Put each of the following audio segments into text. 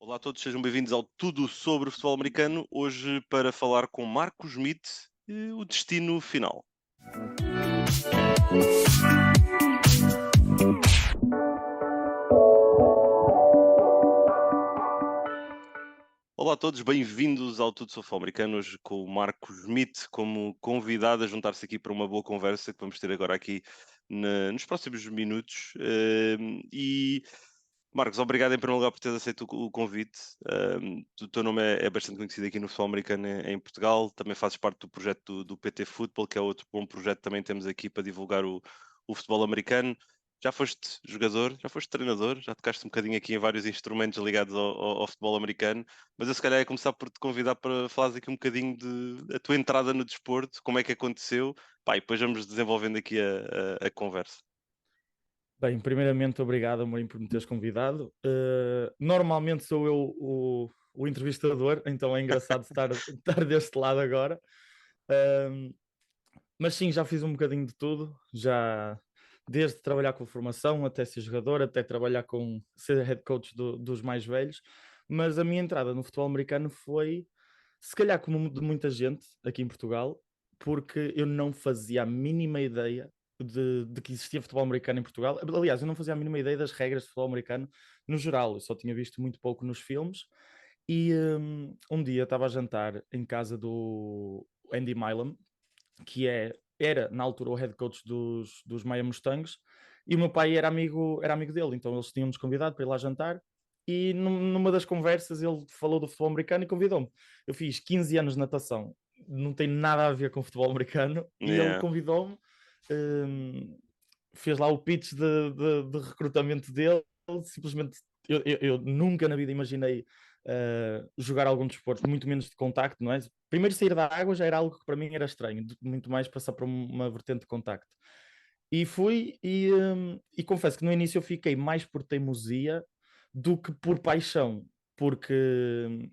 Olá a todos, sejam bem-vindos ao Tudo sobre Futebol Americano. Hoje para falar com Marco Schmidt e o destino final. Olá a todos, bem-vindos ao Tudo sobre Futebol Americano. Hoje com o Marco Schmidt como convidado a juntar-se aqui para uma boa conversa que vamos ter agora aqui nos próximos minutos. E Marcos, obrigado em primeiro lugar por teres aceito o convite. O teu nome é bastante conhecido aqui no futebol americano em Portugal. Também fazes parte do projeto do PT Football, que é outro bom projeto que também temos aqui para divulgar o futebol americano. Já foste jogador, já foste treinador, já tocaste um bocadinho aqui em vários instrumentos ligados ao futebol americano, mas eu se calhar ia começar por te convidar para falares aqui um bocadinho da tua entrada no desporto, como é que aconteceu, pá, e depois vamos desenvolvendo aqui a conversa. Bem, primeiramente, obrigado, Amorim, por me teres convidado. Normalmente sou eu o entrevistador, então é engraçado estar deste lado agora. Uh, mas sim, já fiz um bocadinho de tudo, já desde trabalhar com formação até ser jogador, até trabalhar com ser head coach dos mais velhos. Mas a minha entrada no futebol americano foi, se calhar, como de muita gente aqui em Portugal, porque eu não fazia a mínima ideia de que existia futebol americano em Portugal. Aliás, eu não fazia a mínima ideia das regras de futebol americano no geral, eu só tinha visto muito pouco nos filmes. E um dia estava a jantar em casa do Andy Milam, que era na altura o head coach dos Miami Mustangs, e o meu pai era amigo dele, então eles tinham-nos convidado para ir lá jantar. E numa das conversas ele falou do futebol americano e convidou-me. Eu fiz 15 anos de natação, não tem nada a ver com futebol americano, e ele Yeah. convidou-me, fez lá o pitch de recrutamento dele. Simplesmente eu nunca na vida imaginei jogar algum desporto, muito menos de contacto, não é? Primeiro sair da água já era algo que para mim era estranho, muito mais passar para uma vertente de contacto. E fui, e confesso que no início eu fiquei mais por teimosia do que por paixão, porque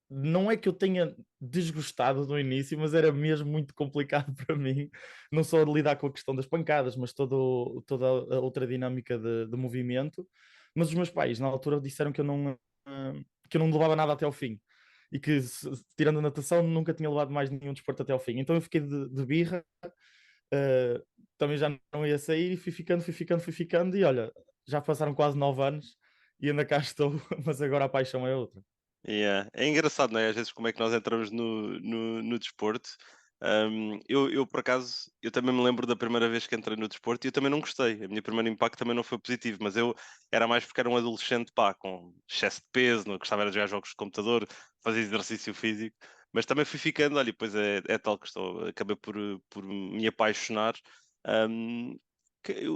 não é que eu tenha desgostado no início, mas era mesmo muito complicado para mim, não só lidar com a questão das pancadas, mas toda a outra dinâmica de movimento. Mas os meus pais, na altura, disseram que eu não levava nada até ao fim. E que, tirando a natação, nunca tinha levado mais nenhum desporto até ao fim. Então eu fiquei de birra, uh, também já não ia sair, e fui ficando, e olha, já passaram quase 9 anos e ainda cá estou, mas agora a paixão é outra. Yeah. É engraçado, não é? Às vezes como é que nós entramos no desporto. Eu, por acaso, eu também me lembro da primeira vez que entrei no desporto e eu também não gostei. O meu primeiro impacto também não foi positivo, mas eu era mais porque era um adolescente, pá, com excesso de peso, não gostava de jogar jogos de computador, fazer exercício físico, mas também fui ficando, olha, e depois é tal questão, acabei por me apaixonar. Hum,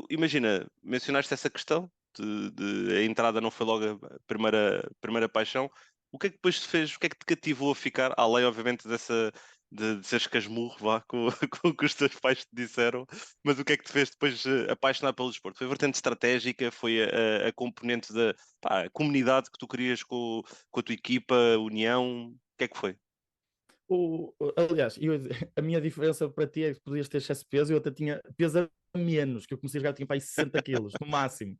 Imagina, mencionaste essa questão de a entrada não foi logo a primeira paixão. O que é que depois te fez, o que é que te cativou a ficar, além, obviamente, de seres casmurro, vá, com o que os teus pais te disseram, mas o que é que te fez depois apaixonar pelo desporto? Foi a vertente estratégica, foi a componente da pá, a comunidade que tu querias com a tua equipa, a união, o que é que foi? Aliás, a minha diferença para ti é que podias ter excesso de peso, eu até tinha peso a menos, que eu comecei a jogar, tinha para aí 60 quilos, no máximo.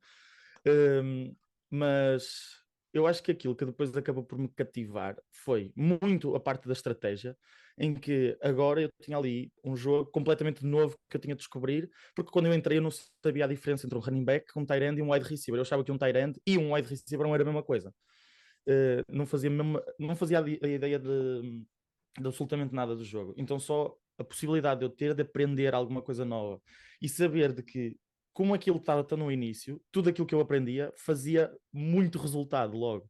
Um, mas eu acho que aquilo que depois acabou por me cativar foi muito a parte da estratégia, em que agora eu tinha ali um jogo completamente novo que eu tinha de descobrir, porque quando eu entrei eu não sabia a diferença entre um running back, um tight end e um wide receiver. Eu achava que um tight end e um wide receiver não era a mesma coisa. Não fazia a ideia de absolutamente nada do jogo. Então só a possibilidade de eu ter de aprender alguma coisa nova e saber de que, como aquilo estava tão no início, tudo aquilo que eu aprendia fazia muito resultado logo.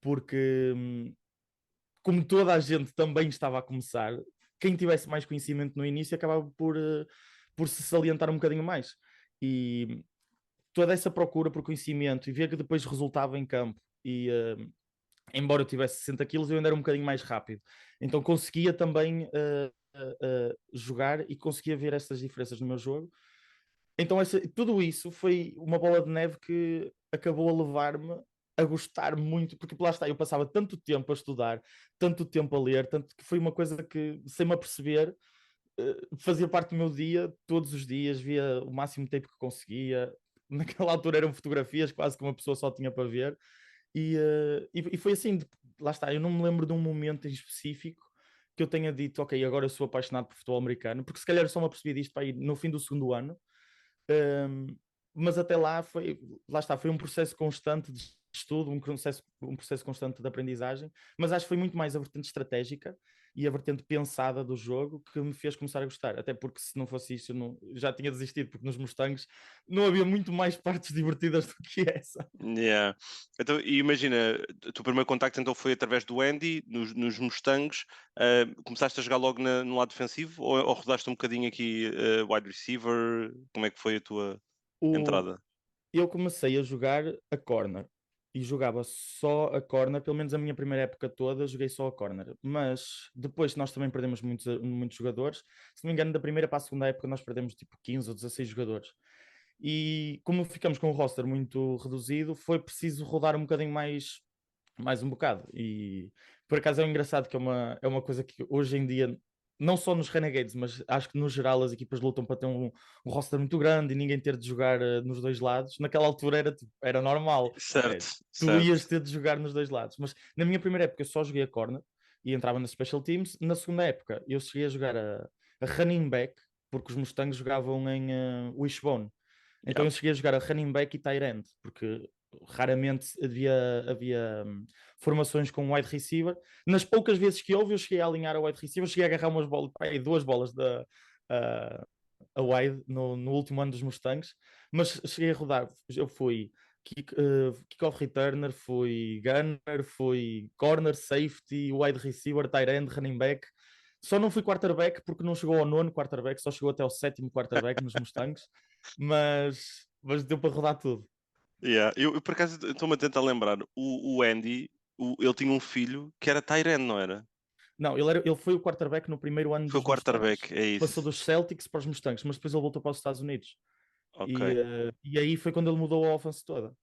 Porque, como toda a gente também estava a começar, quem tivesse mais conhecimento no início acabava por se salientar um bocadinho mais. E toda essa procura por conhecimento e ver que depois resultava em campo, e embora eu tivesse 60 quilos, eu ainda era um bocadinho mais rápido. Então conseguia também jogar e conseguia ver essas diferenças no meu jogo. Então tudo isso foi uma bola de neve que acabou a levar-me a gostar muito, porque lá está, eu passava tanto tempo a estudar, tanto tempo a ler, tanto que foi uma coisa que, sem me aperceber, fazia parte do meu dia, todos os dias, via o máximo tempo que conseguia. Naquela altura eram fotografias, quase que uma pessoa só tinha para ver, E foi assim, lá está, eu não me lembro de um momento em específico que eu tenha dito, ok, agora eu sou apaixonado por futebol americano, porque se calhar eu só me apercebi disto para ir no fim do segundo ano. Um, mas até lá lá está, foi um processo constante de estudo, um processo constante de aprendizagem, mas acho que foi muito mais a vertente estratégica e a vertente pensada do jogo que me fez começar a gostar, até porque se não fosse isso eu já tinha desistido, porque nos Mustangs não havia muito mais partes divertidas do que essa. Yeah. Então, e imagina, o teu primeiro contacto então foi através do Andy, nos Mustangs. Começaste a jogar logo no lado defensivo ou rodaste um bocadinho aqui wide receiver? Como é que foi a tua O, entrada? eu comecei a jogar a corner e jogava só a corner, pelo menos a minha primeira época toda joguei só a corner, mas depois nós também perdemos muitos jogadores, se não me engano da primeira para a segunda época nós perdemos tipo 15 ou 16 jogadores, e como ficamos com um roster muito reduzido, foi preciso rodar um bocadinho mais um bocado. E por acaso é engraçado que é uma coisa que hoje em dia, não só nos Renegades, mas acho que no geral as equipas lutam para ter um roster muito grande e ninguém ter de jogar nos dois lados. Naquela altura era normal, Certo, tu certo. ias ter de jogar nos dois lados. Mas na minha primeira época eu só joguei a corner e entrava nas special teams. Na segunda época eu cheguei a jogar a running back, porque os Mustangs jogavam em Wishbone. Então Yeah. eu cheguei a jogar a running back e tight end, porque raramente havia formações com wide receiver. Nas poucas vezes que houve, eu cheguei a alinhar a wide receiver, cheguei a agarrar umas bolas, duas bolas a wide no último ano dos Mustangs, mas cheguei a rodar. Eu fui kickoff returner, fui gunner, fui corner, safety, wide receiver, tight end, running back. Só não fui quarterback porque não chegou ao nono quarterback, só chegou até ao sétimo quarterback nos Mustangs, mas deu para rodar tudo. Yeah. Eu, por acaso estou-me a tentar lembrar, o Andy, ele tinha um filho que era Tyrene, não era? Não, ele foi o quarterback no primeiro ano Foi o dos Mustangs. quarterback, é Passou isso. dos Celtics para os Mustangs, mas depois ele voltou para os Estados Unidos. Ok, E aí foi quando ele mudou a offense toda.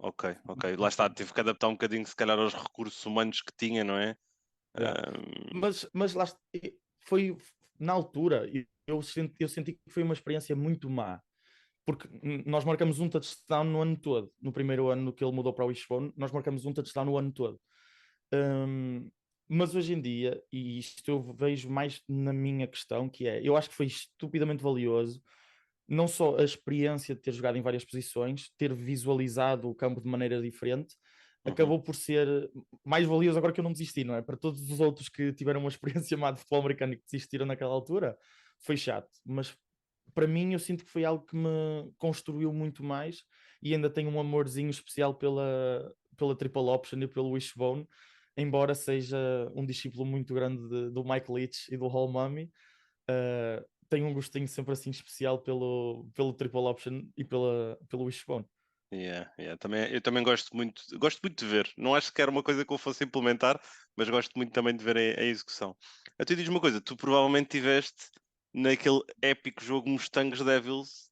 ok. Lá está, tive que adaptar um bocadinho, se calhar, aos recursos humanos que tinha, não é? Yeah. Um, Mas lá foi na altura, eu senti que foi uma experiência muito má. Porque nós marcamos um touchdown no ano todo. No primeiro ano que ele mudou para o Wishbone, nós marcamos um touchdown no ano todo. Um, mas hoje em dia, e isto eu vejo mais na minha questão, que é, eu acho que foi estupidamente valioso, não só a experiência de ter jogado em várias posições, ter visualizado o campo de maneira diferente, uhum. acabou por ser mais valioso agora que eu não desisti, não é? Para todos os outros que tiveram uma experiência má de futebol americano e que desistiram naquela altura, foi chato, mas para mim eu sinto que foi algo que me construiu muito mais e ainda tenho um amorzinho especial pela Triple Option e pelo Wishbone, embora seja um discípulo muito grande do Mike Leach e do Hall Mummy. Tenho um gostinho sempre assim especial pelo Triple Option e pelo Wishbone. Yeah. Eu também gosto muito de ver. Não acho que era uma coisa que eu fosse implementar, mas gosto muito também de ver a execução. Até diz uma coisa, tu provavelmente tiveste naquele épico jogo Mustangs Devils,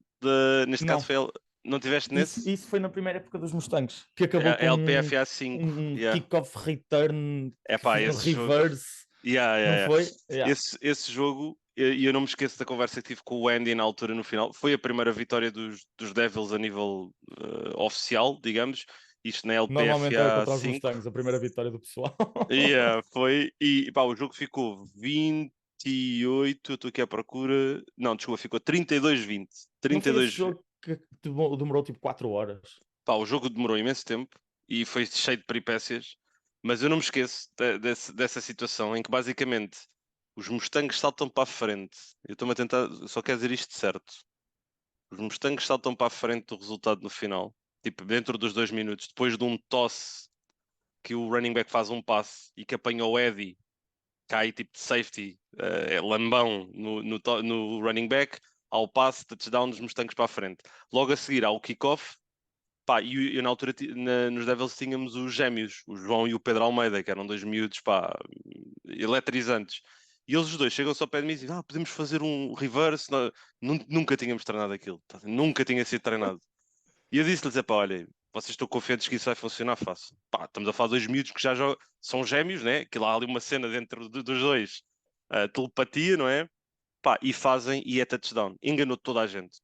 neste caso Não, foi, não tiveste nesse? isso foi na primeira época dos Mustangs, que acabou É com LPFA 5, um yeah. kickoff return Epá, esse jogo, reverse, não yeah. foi? Yeah. Esse jogo, e eu não me esqueço da conversa que tive com o Andy na altura, no final, foi a primeira vitória dos Devils a nível oficial, digamos, isto na Normalmente é LPFA contra os 5, Mustangs, a primeira vitória do pessoal. foi, e pá, o jogo ficou 28, eu estou aqui à procura, não, desculpa, ficou 32-20, Não foi esse 32, jogo que demorou tipo 4 horas? pá, o jogo demorou imenso tempo e foi cheio de peripécias, mas eu não me esqueço dessa situação em que basicamente os Mustangs saltam para a frente. Eu estou-me a tentar, só quero dizer isto certo. Os Mustangs saltam para a frente do resultado no final, tipo dentro dos 2 minutos, depois de um tosse que o running back faz um passe e que apanha o Eddie, cai tipo de safety, lambão no running back, ao passe, touchdown dos Mustangs para a frente. Logo a seguir há o kickoff. Pá, e eu na altura nos Devils tínhamos os gêmeos, o João e o Pedro Almeida, que eram dois miúdos, pá, eletrizantes. E eles os dois chegam-se ao pé de mim e dizem: podemos fazer um reverse. Nunca tínhamos treinado aquilo, tá? Nunca tinha sido treinado. E eu disse-lhes: pá, olha, vocês estão confiantes que isso vai funcionar fácil. Pá, estamos a falar de dois miúdos que já são gêmeos, né? Que lá há ali uma cena dentro dos dois, telepatia, não é? pá, e fazem, e é touchdown. Enganou toda a gente,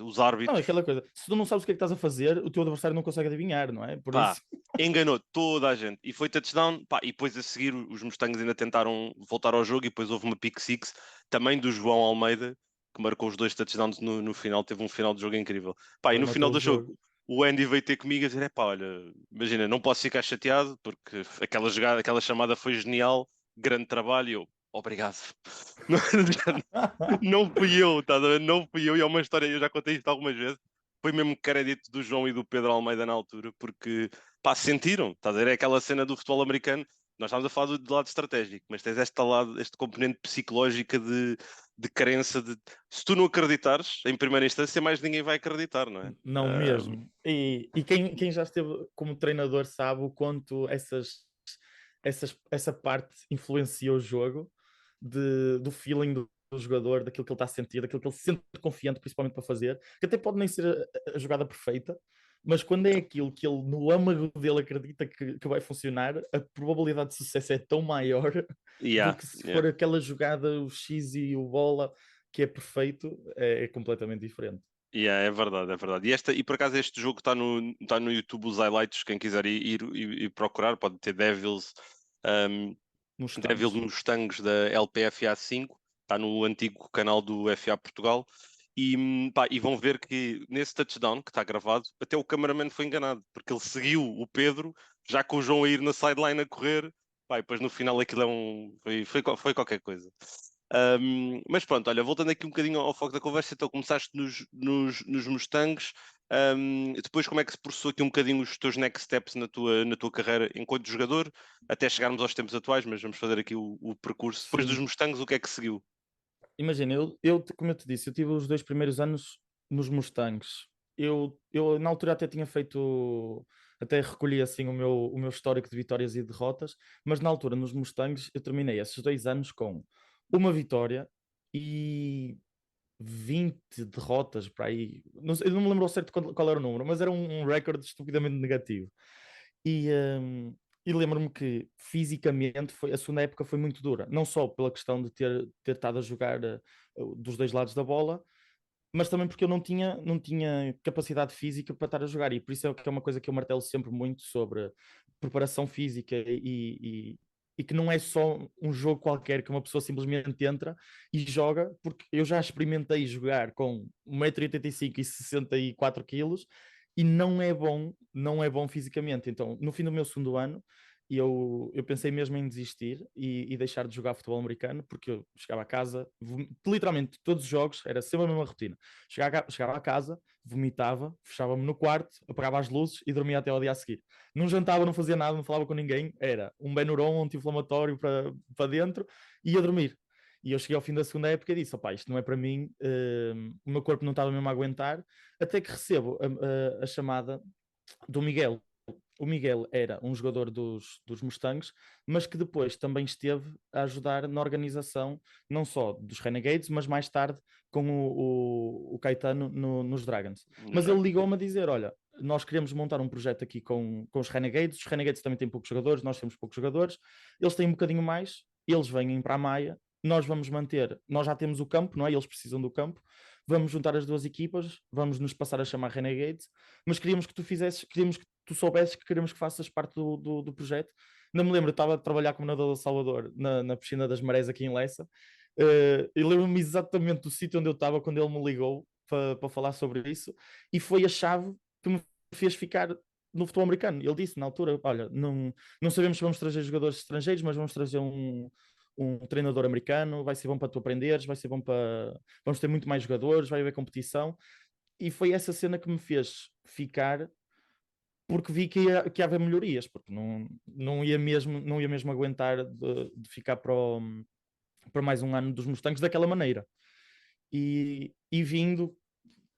os Não, é árbitros, aquela coisa. Se tu não sabes o que é que estás a fazer, o teu adversário não consegue adivinhar, não é? Por pá, isso. enganou toda a gente. E foi touchdown, pá, e depois a seguir os Mustangs ainda tentaram voltar ao jogo e depois houve uma pick six, também do João Almeida, que marcou os 2 touchdowns no final, teve um final de jogo incrível. Pá, e Ele no final matou o do jogo, jogo. o Andy veio ter comigo a dizer, pá, olha, imagina, não posso ficar chateado, porque aquela jogada, aquela chamada foi genial, grande trabalho, e eu, obrigado. Não fui eu, tá a ver? Não fui eu, e é uma história, eu já contei isto algumas vezes. Foi mesmo crédito do João e do Pedro Almeida na altura, porque pá, sentiram, estás a ver? É aquela cena do futebol americano. Nós estamos a falar do lado estratégico, mas tens este lado, este componente psicológico de crença de se tu não acreditares, em primeira instância, mais ninguém vai acreditar, não é? Não mesmo. E quem já esteve como treinador sabe o quanto essa parte influencia o jogo do feeling do jogador, daquilo que ele está a sentir, daquilo que ele se sente confiante, principalmente para fazer, que até pode nem ser a jogada perfeita, mas quando é aquilo que ele no âmago dele acredita que vai funcionar, a probabilidade de sucesso é tão maior do Yeah, que se yeah. for aquela jogada, o X e o bola, que é perfeito, é completamente diferente. Yeah, é verdade, é verdade. E por acaso este jogo está no YouTube, os highlights, quem quiser ir procurar, pode ter Nos Devil tanques. nos tanques da LPFA 5, está no antigo canal do FA Portugal. Pá, e vão ver que nesse touchdown que está gravado, até o cameraman foi enganado, porque ele seguiu o Pedro, já com o João a ir na sideline a correr. Pá, e depois no final aquilo foi qualquer coisa. Mas pronto, olha, voltando aqui um bocadinho ao foco da conversa, então começaste nos Mustangs. Depois, como é que se processou aqui um bocadinho os teus next steps na tua carreira enquanto jogador, até chegarmos aos tempos atuais, mas vamos fazer aqui o percurso. Depois dos Sim. Mustangs, o que é que seguiu? Imagina, como eu te disse, eu tive os 2 primeiros anos nos Mustangs. Eu na altura até tinha feito, até recolhi assim o meu histórico de vitórias e derrotas, mas na altura nos Mustangs eu terminei esses 2 anos com uma vitória e 20 derrotas para aí. Não sei, eu não me lembro ao certo qual era o número, mas era um recorde estupidamente negativo. E, hum, e lembro-me que fisicamente a segunda época foi muito dura, não só pela questão de ter estado a jogar dos 2 lados da bola, mas também porque eu não tinha capacidade física para estar a jogar, e por isso é que é uma coisa que eu martelo sempre muito sobre preparação física e que não é só um jogo qualquer que uma pessoa simplesmente entra e joga, porque eu já experimentei jogar com 1,85 m e 64 quilos e não é bom fisicamente. Então, no fim do meu segundo ano, eu pensei mesmo em desistir e deixar de jogar futebol americano, porque eu chegava a casa, literalmente todos os jogos, era sempre a mesma rotina. Chegava a casa, vomitava, fechava-me no quarto, apagava as luzes e dormia até ao dia a seguir. Não jantava, não fazia nada, não falava com ninguém, era um Benuron, um anti-inflamatório para dentro e ia dormir. E eu cheguei ao fim da segunda época e disse: opá, isto não é para mim, o meu corpo não estava mesmo a aguentar, até que recebo a chamada do Miguel. O Miguel era um jogador dos Mustangs, mas que depois também esteve a ajudar na organização, não só dos Renegades, mas mais tarde com o Caetano nos Dragons. Nos Mas ele Dragons. ligou-me a dizer: olha, nós queremos montar um projeto aqui com os Renegades também têm poucos jogadores, nós temos poucos jogadores, eles têm um bocadinho mais, eles vêm para a Maia, nós vamos manter, nós já temos o campo, não é? Eles precisam do campo, vamos juntar as duas equipas, vamos nos passar a chamar Renegades, mas queríamos que tu soubesses que queremos que faças parte do projeto. Não me lembro, eu estava a trabalhar como nadador de Salvador, na piscina das Marés aqui em Lessa, e lembro-me exatamente do sítio onde eu estava quando ele me ligou para falar sobre isso, e foi a chave que me fez ficar no futebol americano. Ele disse na altura: olha, não sabemos se vamos trazer jogadores estrangeiros, mas vamos trazer um treinador americano, vai ser bom para tu aprenderes, vai ser bom para... Vamos ter muito mais jogadores, vai haver competição. E foi essa cena que me fez ficar, porque vi que ia haver melhorias, porque não ia mesmo aguentar de ficar para mais um ano dos Mustangs daquela maneira. E vindo,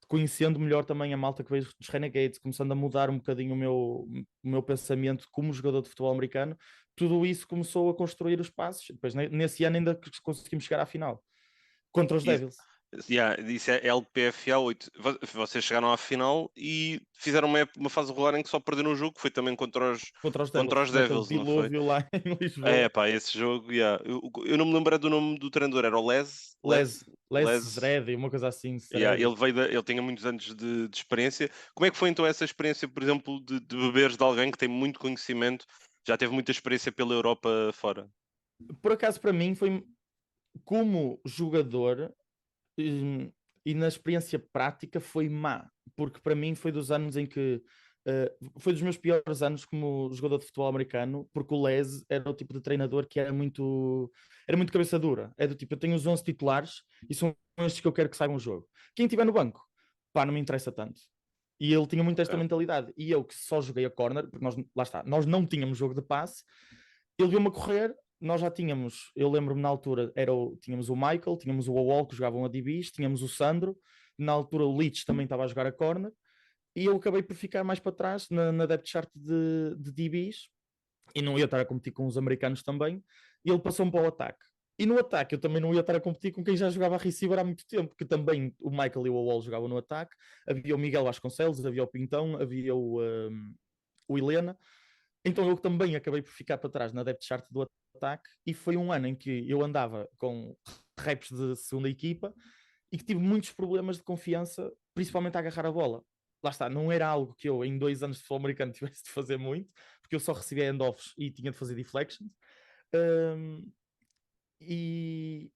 conhecendo melhor também a malta que veio dos Renegades, começando a mudar um bocadinho o meu pensamento como jogador de futebol americano, tudo isso começou a construir os passos. Depois, nesse ano, ainda conseguimos chegar à final contra os E, Devils. Isso é LPFA 8. Vocês chegaram à final e fizeram uma fase regular em que só perderam um jogo, que foi também contra os naquele Devils, não foi? dilúvio lá em É Lisboa. pá, esse jogo, eu não me lembro do nome do treinador, era o Les Les, Zred, uma coisa assim, ele Zred. ele tinha muitos anos de experiência. Como é que foi então essa experiência, por exemplo, de beberes de alguém que tem muito conhecimento, já teve muita experiência pela Europa fora? Por acaso, para mim, foi como jogador, hum, e na experiência prática foi má, porque para mim foi dos anos em que foi dos meus piores anos como jogador de futebol americano, porque o Les era o tipo de treinador que era muito cabeça dura. É do tipo, eu tenho os 11 titulares e são estes que eu quero que saibam o jogo. Quem estiver no banco, pá, não me interessa tanto. E ele tinha muito esta É, mentalidade. E eu que só joguei a corner, porque nós, lá está, nós não tínhamos jogo de passe, ele viu-me a correr, nós já tínhamos, eu lembro-me na altura, tínhamos o Michael, tínhamos o Awol que jogavam a DBs, tínhamos o Sandro, na altura o Leach também estava a jogar a corner, e eu acabei por ficar mais para trás na depth chart de DBs, e não ia estar a competir com os americanos também, e ele passou-me para o ataque. E no ataque eu também não ia estar a competir com quem já jogava a receiver há muito tempo, que também o Michael e o Awol jogavam no ataque, havia o Miguel Vasconcelos, havia o Pintão, havia o Helena, então eu também acabei por ficar para trás na depth chart do ataque e foi um ano em que eu andava com reps de segunda equipa e que tive muitos problemas de confiança, principalmente a agarrar a bola. Lá está, não era algo que eu em 2 anos de futebol americano tivesse de fazer muito, porque eu só recebia handoffs e tinha de fazer deflections. Um, e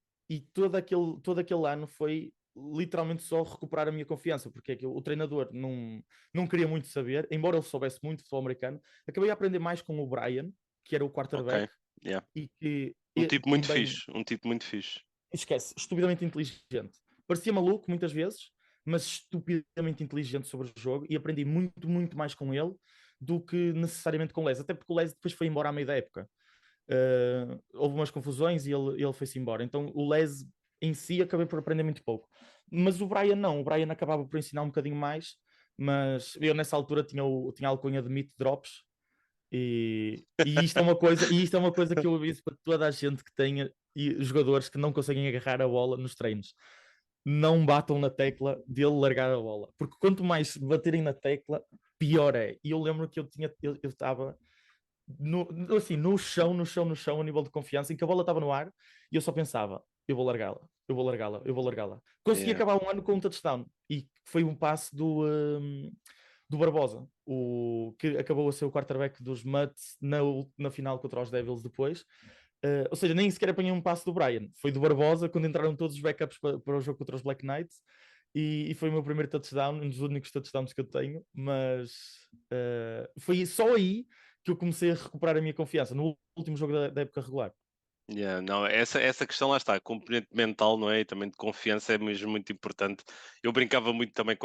todo aquele ano foi literalmente só recuperar a minha confiança, porque é que o treinador não queria muito saber, embora ele soubesse muito de futebol americano. Acabei a aprender mais com o Brian, que era o ok, quarterback, yeah. e que Um tipo muito também, fixe, um tipo muito fixe. esquece, estupidamente inteligente. Parecia maluco muitas vezes, mas estupidamente inteligente sobre o jogo, e aprendi muito, muito mais com ele do que necessariamente com o Les, até porque o Les depois foi embora à meio da época. Houve umas confusões e ele foi-se embora. Então o Les em si acabei por aprender muito pouco. Mas o Brian não, o Brian acabava por ensinar um bocadinho mais, mas eu nessa altura tinha a alcunha de meat drops e isto é uma coisa que eu aviso para toda a gente que tenha jogadores que não conseguem agarrar a bola nos treinos. Não batam na tecla dele largar a bola, porque quanto mais baterem na tecla, pior é. E eu lembro que eu estava assim, no chão, a nível de confiança, em que a bola estava no ar e eu só pensava, eu vou largá-la, eu vou largá-la, eu vou largá-la. Consegui Yeah. acabar um ano com um touchdown e foi um passe do Barbosa, o que acabou a ser o quarterback dos Mets na final contra os Devils depois. Ou seja, nem sequer apanhei um passe do Brian, foi do Barbosa quando entraram todos os backups para o jogo contra os Black Knights. E foi o meu primeiro touchdown, um dos únicos touchdowns que eu tenho, mas foi só aí que eu comecei a recuperar a minha confiança no último jogo da época regular. Yeah, não, essa questão lá está, a componente mental, não é? E também de confiança é mesmo muito importante. Eu brincava muito também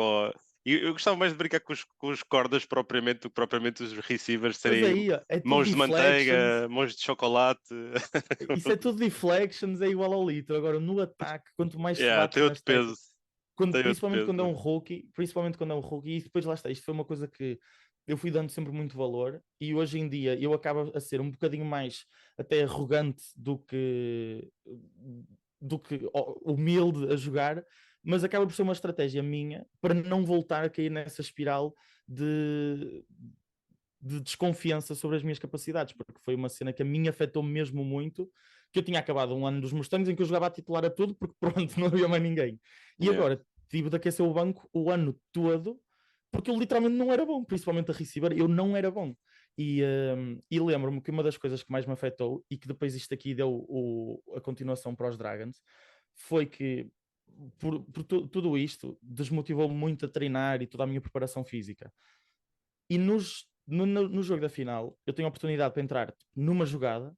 eu gostava mais de brincar com os cordas propriamente do que propriamente os receivers Mas serem aí, ó, é tudo mãos de deflections, manteiga, mãos de chocolate. isso é tudo deflections, é igual ao litro. Agora, no ataque, quanto mais se Yeah, bate tem outro nas peso. teclas, Tem outro peso. principalmente quando é um rookie, e depois lá está, isto foi uma coisa que eu fui dando sempre muito valor, e hoje em dia eu acabo a ser um bocadinho mais até arrogante do que humilde a jogar, mas acaba por ser uma estratégia minha para não voltar a cair nessa espiral de, de desconfiança sobre as minhas capacidades, porque foi uma cena que a mim afetou mesmo muito, que eu tinha acabado um ano dos Mustangs em que eu jogava a titular a tudo, porque pronto, não havia mais ninguém. E Yeah, agora tive de aquecer o banco o ano todo, porque eu literalmente não era bom, principalmente a receiver, eu não era bom. E lembro-me que uma das coisas que mais me afetou, e que depois isto aqui deu a continuação para os Dragons, foi que tudo isto desmotivou-me muito a treinar e toda a minha preparação física. E no jogo da final, eu tenho a oportunidade para entrar numa jogada,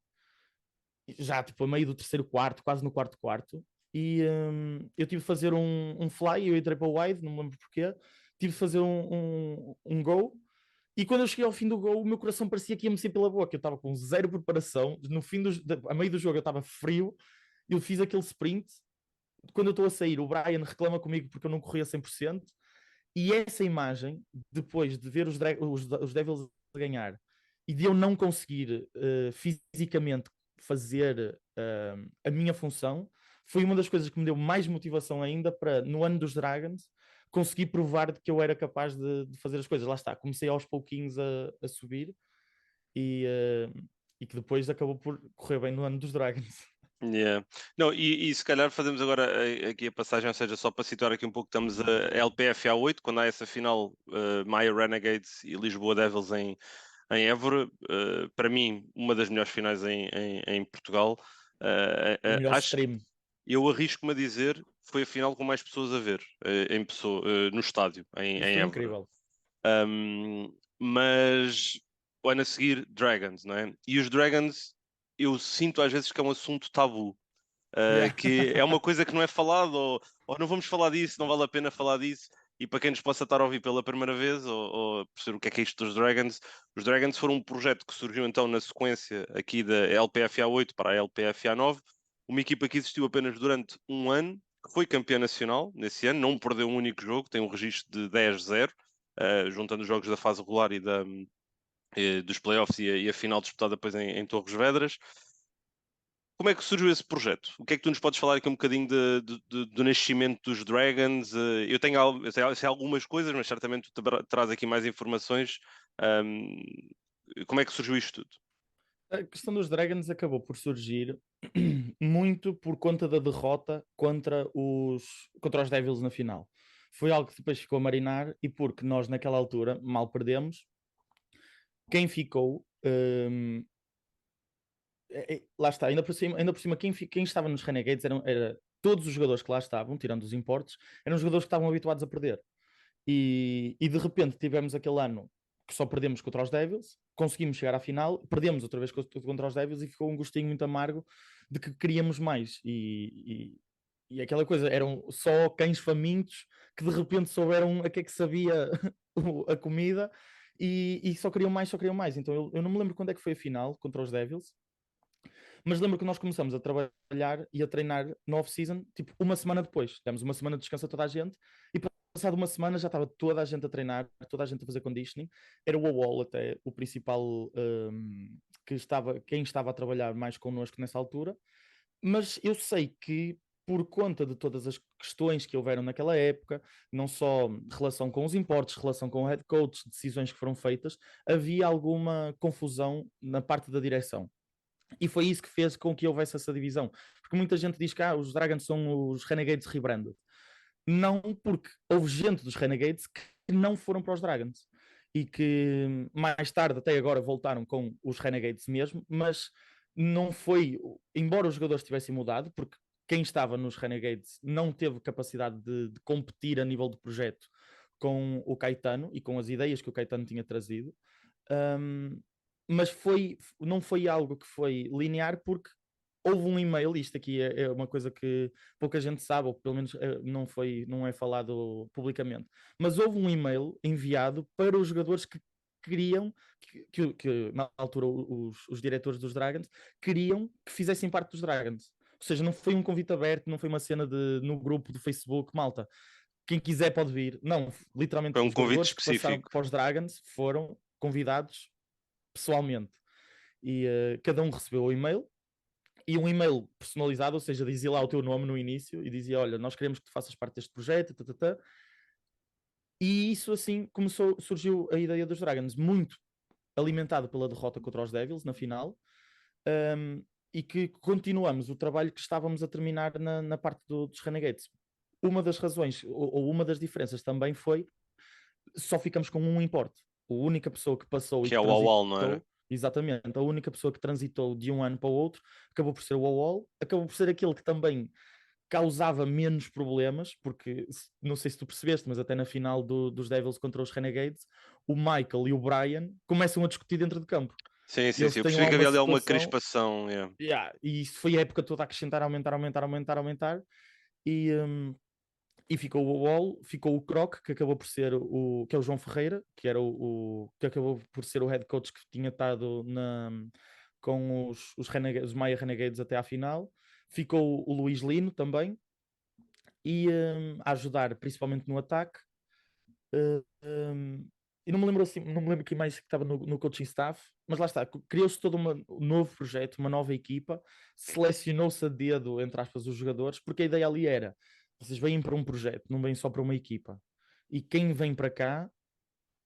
já tipo a meio do terceiro quarto, quase no quarto quarto, e eu tive de fazer um fly, eu entrei para o wide, não me lembro porquê, tive de fazer um go, e quando eu cheguei ao fim do gol, o meu coração parecia que ia-me sair pela boca. Eu estava com zero preparação. No fim a meio do jogo eu estava frio. Eu fiz aquele sprint. Quando eu estou a sair, o Brian reclama comigo porque eu não corri a 100%. E essa imagem, depois de ver os Devils ganhar e de eu não conseguir fisicamente fazer a minha função, foi uma das coisas que me deu mais motivação ainda para, no ano dos Dragons, conseguir provar de que eu era capaz de fazer as coisas. Lá está, comecei aos pouquinhos a subir e que depois acabou por correr bem no ano dos Dragons. Yeah. Não, e se calhar fazemos agora aqui a passagem, ou seja, só para situar aqui um pouco, estamos a LPFA 8, quando há essa final Maia Renegades e Lisboa Devils em Évora, para mim, uma das melhores finais em Portugal. O melhor Acho que stream. eu arrisco-me a dizer foi a final com mais pessoas a ver em pessoa, no estádio, em Isso foi Évora. incrível. Mas o ano a seguir, Dragons, não é? E os Dragons, eu sinto às vezes que é um assunto tabu. Yeah. Que é uma coisa que não é falado, ou não vamos falar disso, não vale a pena falar disso. E para quem nos possa estar a ouvir pela primeira vez, ou perceber o que é isto dos Dragons, os Dragons foram um projeto que surgiu então na sequência aqui da LPFA 8 para a LPFA 9, uma equipa que existiu apenas durante um ano, que foi campeã nacional nesse ano, não perdeu um único jogo, tem um registro de 10-0, juntando os jogos da fase regular dos playoffs e a final disputada depois em Torres Vedras. Como é que surgiu esse projeto? O que é que tu nos podes falar aqui um bocadinho do nascimento dos Dragons? Eu sei algumas coisas, mas certamente tu traz aqui mais informações. Um, Como é que surgiu isto tudo? A questão dos Dragons acabou por surgir muito por conta da derrota contra os Devils na final. Foi algo que depois ficou a marinar e porque nós naquela altura mal perdemos, quem ficou lá está, ainda por cima quem estava nos Renegades era todos os jogadores que lá estavam, tirando os importes, eram jogadores que estavam habituados a perder. E de repente tivemos aquele ano que só perdemos contra os Devils, conseguimos chegar à final, perdemos outra vez contra os Devils e ficou um gostinho muito amargo de que queríamos mais. E aquela coisa, eram só cães famintos que de repente souberam a que é que sabia a comida e só queriam mais, só queriam mais. Então eu não me lembro quando é que foi a final contra os Devils, mas lembro que nós começamos a trabalhar e a treinar no off-season, tipo, uma semana depois. Demos uma semana de descanso a toda a gente e passado uma semana já estava toda a gente a treinar, toda a gente a fazer conditioning. Era o AWOL até o principal quem estava a trabalhar mais connosco nessa altura. Mas eu sei que por conta de todas as questões que houveram naquela época, não só relação com os importes, relação com o head coach, decisões que foram feitas, havia alguma confusão na parte da direção. E foi isso que fez com que houvesse essa divisão. Porque muita gente diz que os Dragons são os Renegades rebranded. Não, porque houve gente dos Renegades que não foram para os Dragons. E que mais tarde, até agora, voltaram com os Renegades mesmo, mas não foi, embora os jogadores tivessem mudado, porque quem estava nos Renegades não teve capacidade de competir a nível de projeto com o Caetano e com as ideias que o Caetano tinha trazido. Um, mas não foi algo que foi linear porque houve um e-mail, isto aqui é uma coisa que pouca gente sabe, ou pelo menos não é falado publicamente, mas houve um e-mail enviado para os jogadores que queriam, que na altura os diretores dos Dragons queriam que fizessem parte dos Dragons. Ou seja, não foi um convite aberto, não foi uma cena no grupo do Facebook, malta. Quem quiser pode vir. Não, literalmente, Foi um os convite jogadores que passaram específico. para os Dragons foram convidados pessoalmente. E cada um recebeu o e-mail e um e-mail personalizado, ou seja, dizia lá o teu nome no início e dizia: olha, nós queremos que tu faças parte deste projeto, e isso assim surgiu a ideia dos Dragons, muito alimentado pela derrota contra os Devils na final, um, e que continuamos o trabalho que estávamos a terminar na parte dos Renegades. Uma das razões, ou uma das diferenças também foi só ficamos com um importe. A única pessoa que passou e Que que é o AWAL, não era? transitou, exatamente, a única pessoa que transitou de um ano para o outro acabou por ser o AWOL, acabou por ser aquele que também causava menos problemas, porque não sei se tu percebeste, mas até na final dos Devils contra os Renegades, o Michael e o Brian começam a discutir dentro de campo. Sim, E sim, eles sim. Eu têm percebi lá que uma havia ali alguma situação, crispação. Yeah. e isso foi a época toda a acrescentar, aumentar, e ficou o Wall, ficou o Croc, que acabou por ser que é o João Ferreira, que era que acabou por ser o head coach que tinha estado com os Maia Renegades até à final. Ficou o Luís Lino também, e a ajudar principalmente no ataque. E não me lembro assim, não me lembro quem mais que estava no coaching staff, mas lá está, criou-se todo um novo projeto, uma nova equipa, selecionou-se a dedo, entre aspas, os jogadores, porque a ideia ali era, vocês vêm para um projeto, não vêm só para uma equipa. E quem vem para cá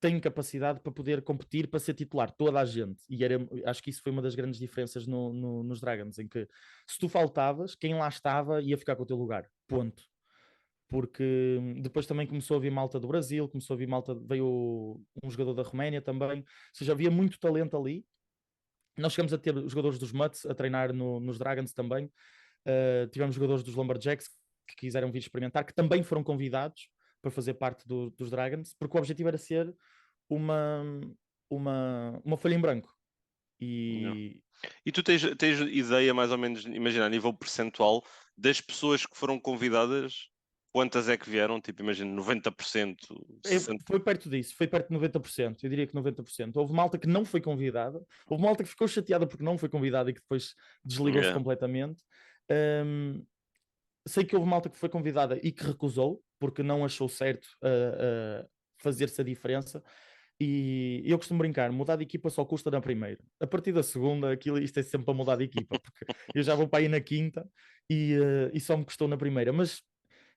tem capacidade para poder competir, para ser titular, toda a gente. E acho que isso foi uma das grandes diferenças nos Dragons, em que se tu faltavas, quem lá estava ia ficar com o teu lugar, ponto. Porque depois também começou a vir malta do Brasil, começou a vir malta, veio um jogador da Roménia também, ou seja, havia muito talento ali. Nós chegamos a ter jogadores dos Mutts a treinar nos Dragons também, tivemos jogadores dos Lumberjacks que quiseram vir experimentar, que também foram convidados para fazer parte dos Dragons, porque o objetivo era ser uma, uma folha em branco. Não. E E tu tens ideia, mais ou menos, imagina, a nível percentual, das pessoas que foram convidadas, quantas é que vieram? Tipo, imagina, 90%, 60%. foi perto disso, foi perto de 90%, eu diria que 90%. Houve malta que não foi convidada, houve malta que ficou chateada porque não foi convidada e que depois desligou-se Yeah. completamente. Sei que houve malta que foi convidada e que recusou, porque não achou certo fazer-se a diferença. E eu costumo brincar, mudar de equipa só custa na primeira. A partir da segunda, isto é sempre para mudar de equipa, porque eu já vou para aí na quinta e só me custou na primeira. Mas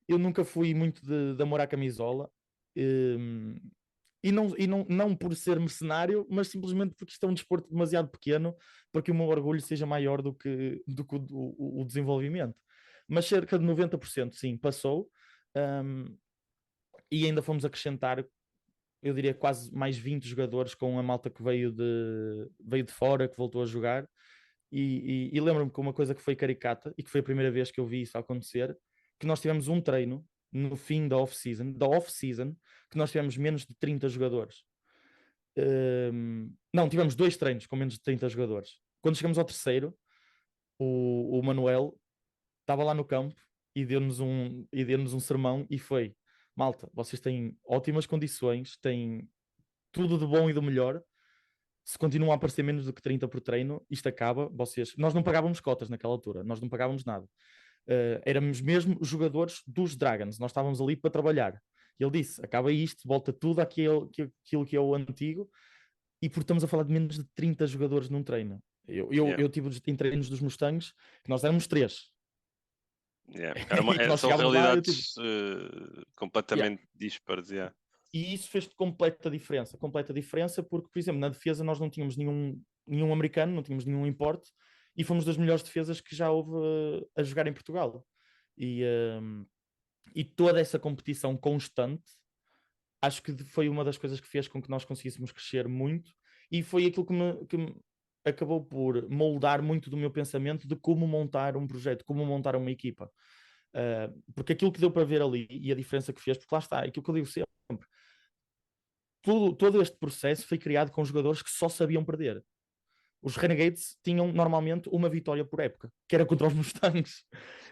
eu nunca fui muito de amor à camisola. Um, não por ser mercenário, mas simplesmente porque isto é um desporto demasiado pequeno para que o meu orgulho seja maior do que o desenvolvimento. Mas cerca de 90% sim, passou. Um, e ainda fomos acrescentar, eu diria, quase mais 20 jogadores com a malta que veio de fora, que voltou a jogar. E lembro-me que uma coisa que foi caricata e que foi a primeira vez que eu vi isso acontecer, que nós tivemos um treino no fim da off-season, que nós tivemos menos de 30 jogadores. Não, tivemos 2 treinos com menos de 30 jogadores. Quando chegamos ao terceiro, o Manuel estava lá no campo e deu-nos um sermão e foi: malta, vocês têm ótimas condições, têm tudo de bom e do melhor. Se continuam a aparecer menos do que 30 por treino, isto acaba. Nós não pagávamos cotas naquela altura, nós não pagávamos nada. Éramos mesmo jogadores dos Dragons, nós estávamos ali para trabalhar. E ele disse: acaba isto, volta tudo aquilo que é o antigo, e porque estamos a falar de menos de 30 jogadores num treino. Yeah. Eu tive em treinos dos Mustangs que nós éramos 3. Yeah. E que nós São chegávamos lá, eu tipo, realidades yeah. completamente dispares. Yeah. E isso fez completa diferença, porque, por exemplo, na defesa nós não tínhamos nenhum americano, não tínhamos nenhum importe, e fomos das melhores defesas que já houve a jogar em Portugal. E toda essa competição constante, acho que foi uma das coisas que fez com que nós conseguíssemos crescer muito, e foi aquilo que me acabou por moldar muito do meu pensamento de como montar um projeto, como montar uma equipa. Porque aquilo que deu para ver ali e a diferença que fez, porque lá está, aquilo que eu digo sempre, todo este processo foi criado com jogadores que só sabiam perder. Os Renegades tinham normalmente uma vitória por época, que era contra os Mustangs.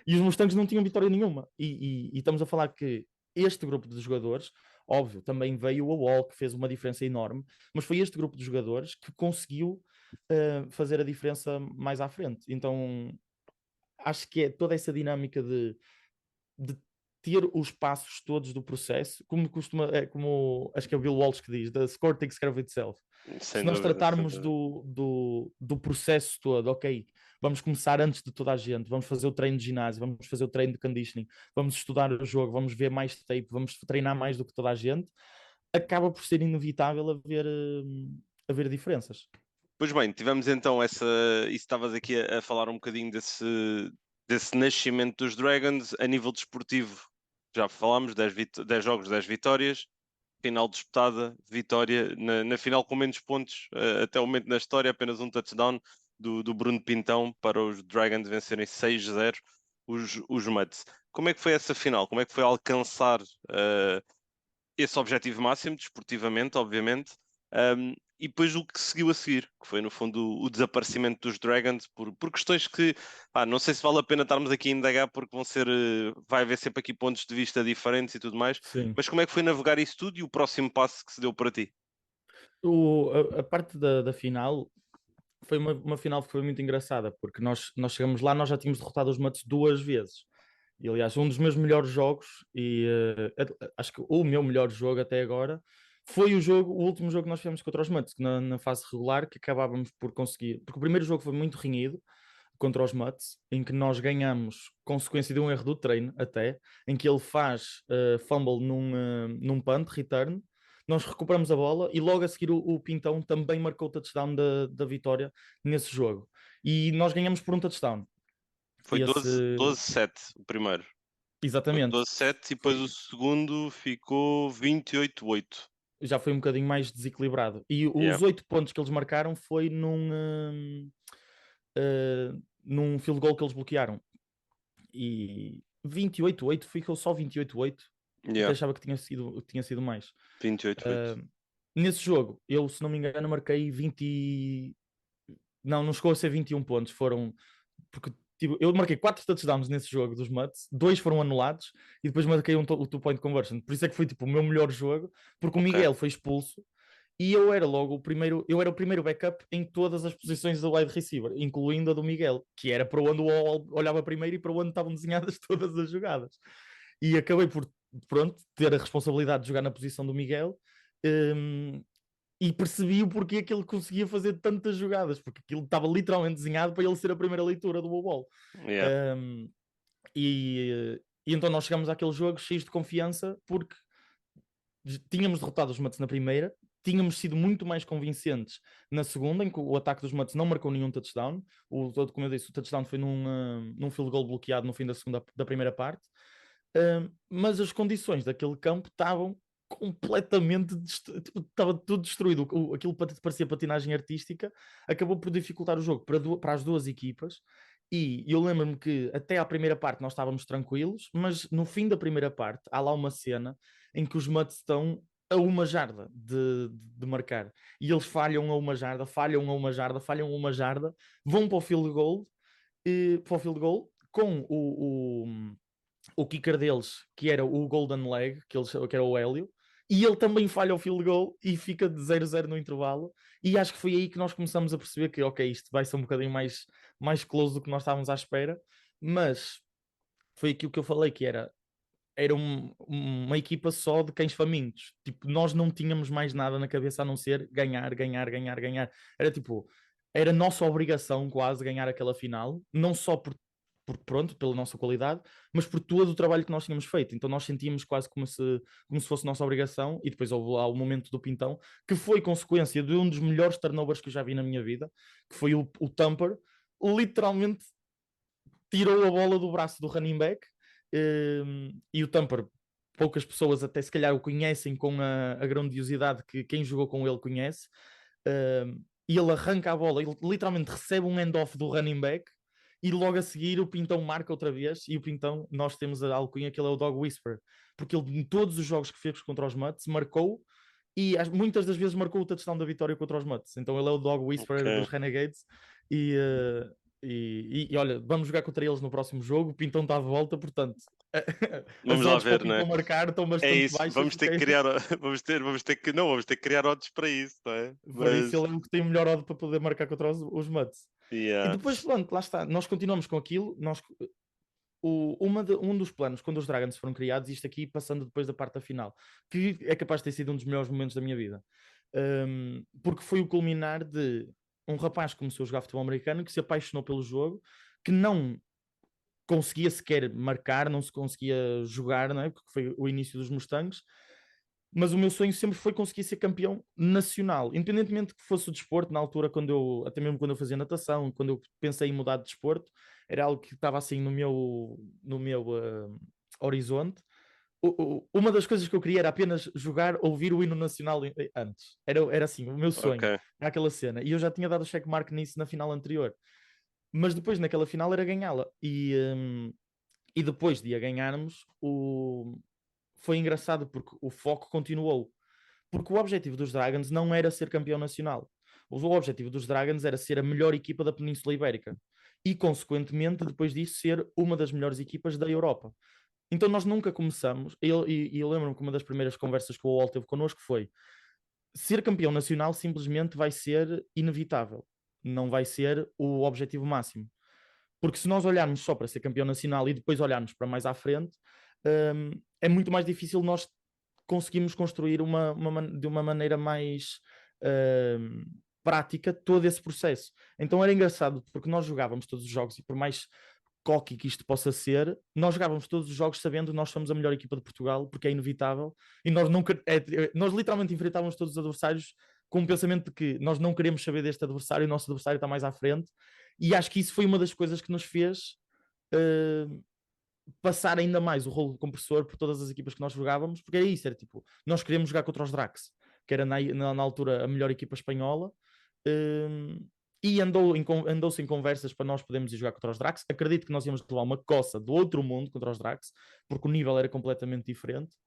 E os Mustangs não tinham vitória nenhuma. E estamos a falar que este grupo de jogadores, óbvio, também veio a Wall, que fez uma diferença enorme, mas foi este grupo de jogadores que conseguiu fazer a diferença mais à frente. Então, acho que é toda essa dinâmica de ter os passos todos do processo, como acho que é o Bill Walsh que diz, the score takes care of itself. Se Sem nós dúvida, sem tratarmos dúvida. do processo todo, ok, vamos começar antes de toda a gente, vamos fazer o treino de ginásio, vamos fazer o treino de conditioning, vamos estudar o jogo, vamos ver mais tape, vamos treinar mais do que toda a gente, acaba por ser inevitável haver diferenças. Pois bem, tivemos então e estavas aqui a falar um bocadinho desse nascimento dos Dragons a nível desportivo. Já falámos, 10 jogos, 10 vitórias, final disputada, vitória na final com menos pontos até o momento na história, apenas um touchdown do Bruno Pintão para os Dragons vencerem 6-0 os Mutts. Como é que foi essa final? Como é que foi alcançar esse objetivo máximo, desportivamente, obviamente, e depois o que seguiu a seguir, que foi no fundo o desaparecimento dos Dragons por questões que não sei se vale a pena estarmos aqui a indagar porque vai haver sempre aqui pontos de vista diferentes e tudo mais, Sim. mas como é que foi navegar isso tudo e o próximo passo que se deu para ti? A parte da final foi uma final que foi muito engraçada, porque nós chegamos lá, nós já tínhamos derrotado os Mutts 2 vezes. E, aliás, um dos meus melhores jogos, e acho que o meu melhor jogo até agora, foi o último jogo que nós fizemos contra os Mutts, na fase regular, que acabávamos por conseguir, porque o primeiro jogo foi muito renhido contra os Mutts, em que nós ganhamos consequência de um erro do treino até, em que ele faz fumble num punt, return, nós recuperamos a bola e logo a seguir o Pintão também marcou o touchdown da vitória nesse jogo. E nós ganhamos por um touchdown. Foi 12-7 o primeiro. Exatamente. 12-7 e depois o segundo ficou 28-8. Já foi um bocadinho mais desequilibrado. E os 8 pontos que eles marcaram foi num field goal que eles bloquearam. E 28-8, ficou só 28-8. Até achava que tinha sido mais. 28-8. Nesse jogo, eu, se não me engano, marquei 20. Não chegou a ser 21 pontos. Foram. Porque tipo, eu marquei 4 touchdowns nesse jogo dos Mutts, 2 foram anulados e depois marquei o 2-point conversion. Por isso é que foi tipo o meu melhor jogo, porque o Miguel foi expulso e eu era logo o primeiro, eu era o primeiro backup em todas as posições do wide receiver, incluindo a do Miguel, que era para onde o Wall olhava primeiro e para onde estavam desenhadas todas as jogadas. E acabei por, pronto, ter a responsabilidade de jogar na posição do Miguel. E percebi o porquê que ele conseguia fazer tantas jogadas, porque aquilo estava literalmente desenhado para ele ser a primeira leitura do Ball. E então nós chegamos àquele jogo cheios de confiança, porque tínhamos derrotado os Mutts na primeira, tínhamos sido muito mais convincentes na segunda, em que o ataque dos Mutts não marcou nenhum touchdown. Como eu disse, o touchdown foi num field goal bloqueado no fim da primeira parte. Mas as condições daquele campo estavam completamente estava tudo destruído. Aquilo parecia patinagem artística, acabou por dificultar o jogo para as duas equipas. E eu lembro-me que até à primeira parte nós estávamos tranquilos, mas no fim da primeira parte há lá uma cena em que os Mutts estão a uma jarda de marcar e eles falham a uma jarda, vão para o field goal, com o kicker deles, que era o Golden Leg, que era o Hélio, e ele também falha o field goal e fica de 0-0 no intervalo. E acho que foi aí que nós começamos a perceber que, ok, isto vai ser um bocadinho mais close do que nós estávamos à espera, mas foi aquilo que eu falei, que era uma equipa só de cães famintos. Tipo, nós não tínhamos mais nada na cabeça a não ser ganhar. Era tipo, era nossa obrigação quase ganhar aquela final, não só pronto, pela nossa qualidade, mas por todo o trabalho que nós tínhamos feito. Então nós sentíamos quase como se fosse nossa obrigação, e depois houve lá o momento do Pintão, que foi consequência de um dos melhores turnovers que eu já vi na minha vida, que foi o Thumper, literalmente tirou a bola do braço do running back, e o Thumper, poucas pessoas até se calhar o conhecem com a grandiosidade que quem jogou com ele conhece, e ele arranca a bola, ele literalmente recebe um end-off do running back, e logo a seguir o Pintão marca outra vez, e o Pintão, nós temos a alcunha que ele é o Dog Whisperer, porque ele em todos os jogos que fez contra os Mutts marcou, e muitas das vezes marcou o touchdown da vitória contra os Mutts. Então ele é o Dog Whisperer dos Renegades, e olha, vamos jogar contra eles no próximo jogo. O Pintão está de volta, portanto vamos lá ver, para marcar estão bastante é isso, baixas. vamos ter que criar vamos ter que criar odds para isso, não é? Por isso ele é o que tem o melhor odd para poder marcar contra os Mutts. E depois, pronto, lá está, nós continuamos com aquilo. Um dos planos, quando os Dragons foram criados, isto aqui passando depois da parte da final, que é capaz de ter sido um dos melhores momentos da minha vida, porque foi o culminar de um rapaz que começou a jogar futebol americano, que se apaixonou pelo jogo, que não conseguia sequer marcar, não se conseguia jogar, não é? Porque foi o início dos Mustangs, mas o meu sonho sempre foi conseguir ser campeão nacional, independentemente que fosse o desporto. Na altura, até mesmo quando eu fazia natação, quando eu pensei em mudar de desporto, era algo que estava assim no meu horizonte. Uma das coisas que eu queria era apenas ouvir o hino nacional antes. Era assim, o meu sonho. Era aquela cena. E eu já tinha dado o checkmark nisso na final anterior. Mas depois, naquela final, era ganhá-la. E depois de a ganharmos, foi engraçado porque o foco continuou. Porque o objetivo dos Dragons não era ser campeão nacional. O objetivo dos Dragons era ser a melhor equipa da Península Ibérica. E, consequentemente, depois disso, ser uma das melhores equipas da Europa. Então nós nunca começamos, e eu lembro-me que uma das primeiras conversas que o Wall teve connosco foi: ser campeão nacional simplesmente vai ser inevitável, não vai ser o objetivo máximo. Porque se nós olharmos só para ser campeão nacional e depois olharmos para mais à frente, é muito mais difícil nós conseguimos construir de uma maneira mais prática todo esse processo. Então era engraçado, porque nós jogávamos todos os jogos, e por mais cocky que isto possa ser, nós jogávamos todos os jogos sabendo que nós somos a melhor equipa de Portugal, porque é inevitável, e nós nunca, nós literalmente enfrentávamos todos os adversários com o pensamento de que nós não queremos saber deste adversário, o nosso adversário está mais à frente, e acho que isso foi uma das coisas que nos fez passar ainda mais o rolo compressor por todas as equipas que nós jogávamos, porque era isso, era tipo, nós queríamos jogar contra os Drax, que era na altura a melhor equipa espanhola, e andou-se em conversas para nós podermos ir jogar contra os Drax. Acredito que nós íamos levar uma coça do outro mundo contra os Drax, porque o nível era completamente diferente,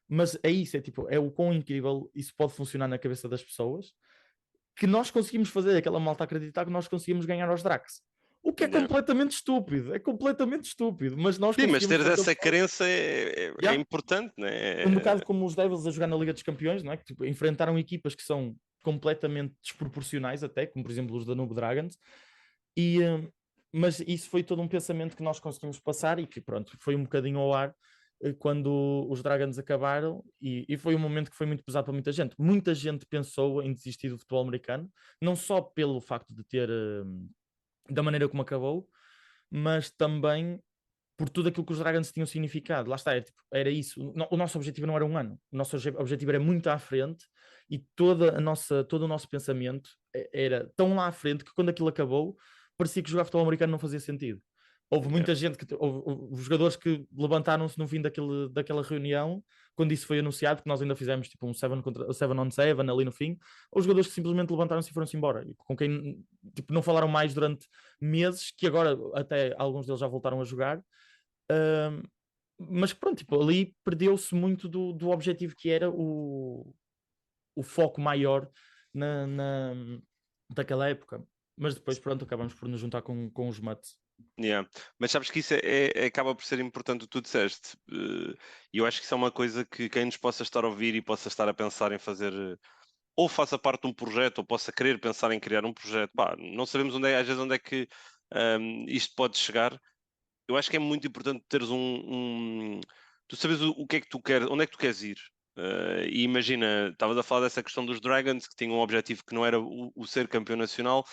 mas é isso, é tipo, é o quão incrível isso pode funcionar na cabeça das pessoas, que nós conseguimos fazer aquela malta acreditar que nós conseguimos ganhar aos Drax. O que Yeah. é completamente estúpido, mas nós Sim, mas conseguimos ter fazer essa crença é importante, né? um bocado como os Devils a jogar na Liga dos Campeões, não é? Que tipo, enfrentaram equipas que são completamente desproporcionais até, como por exemplo os Danube Dragons, e, mas isso foi todo um pensamento que nós conseguimos passar e que pronto, foi um bocadinho ao ar quando os Dragons acabaram e foi um momento que foi muito pesado para muita gente. Muita gente pensou em desistir do futebol americano, não só pelo facto de ter da maneira como acabou, mas também por tudo aquilo que os Dragons tinham significado. Lá está, era isso. O nosso objetivo não era um ano, o nosso objetivo era muito à frente e todo o nosso pensamento era tão lá à frente que quando aquilo acabou, parecia que jogar futebol americano não fazia sentido. Houve Yeah. muita gente, houve jogadores que levantaram-se no fim daquela reunião, quando isso foi anunciado, que nós ainda fizemos tipo um 7 on 7 ali no fim, ou jogadores que simplesmente levantaram-se e foram-se embora, com quem tipo, não falaram mais durante meses, que agora até alguns deles já voltaram a jogar. Mas pronto, tipo, ali perdeu-se muito do objetivo que era o foco maior daquela época. Mas depois, pronto, acabamos por nos juntar com os Mutts. Yeah. Mas sabes que isso acaba por ser importante o que tu disseste. E eu acho que isso é uma coisa que quem nos possa estar a ouvir e possa estar a pensar em fazer, ou faça parte de um projeto, ou possa querer pensar em criar um projeto. Pá, não sabemos às vezes onde é que isto pode chegar. Eu acho que é muito importante teres tu sabes o que é que tu queres, onde é que tu queres ir. E imagina, estavas a falar dessa questão dos Dragons, que tinham um objetivo que não era o ser campeão nacional.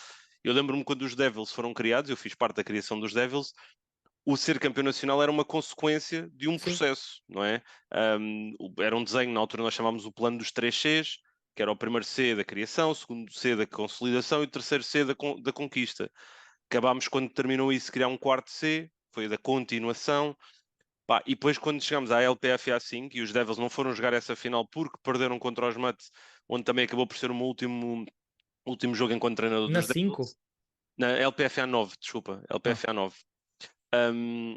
Eu lembro-me quando os Devils foram criados, eu fiz parte da criação dos Devils, o ser campeão nacional era uma consequência de um Sim, processo, não é? Era um desenho, na altura nós chamámos o plano dos 3 Cs, que era o primeiro C da criação, o segundo C da consolidação e o terceiro C da conquista. Acabámos, quando terminou isso, criar um quarto C, foi da continuação. Pá, e depois, quando chegamos à LPFA 5, e os Devils não foram jogar essa final porque perderam contra os Mutts, onde também acabou por ser o meu último jogo enquanto treinador na dos 5. Devils. Na LPFA 9, desculpa, LPFA 9. Um,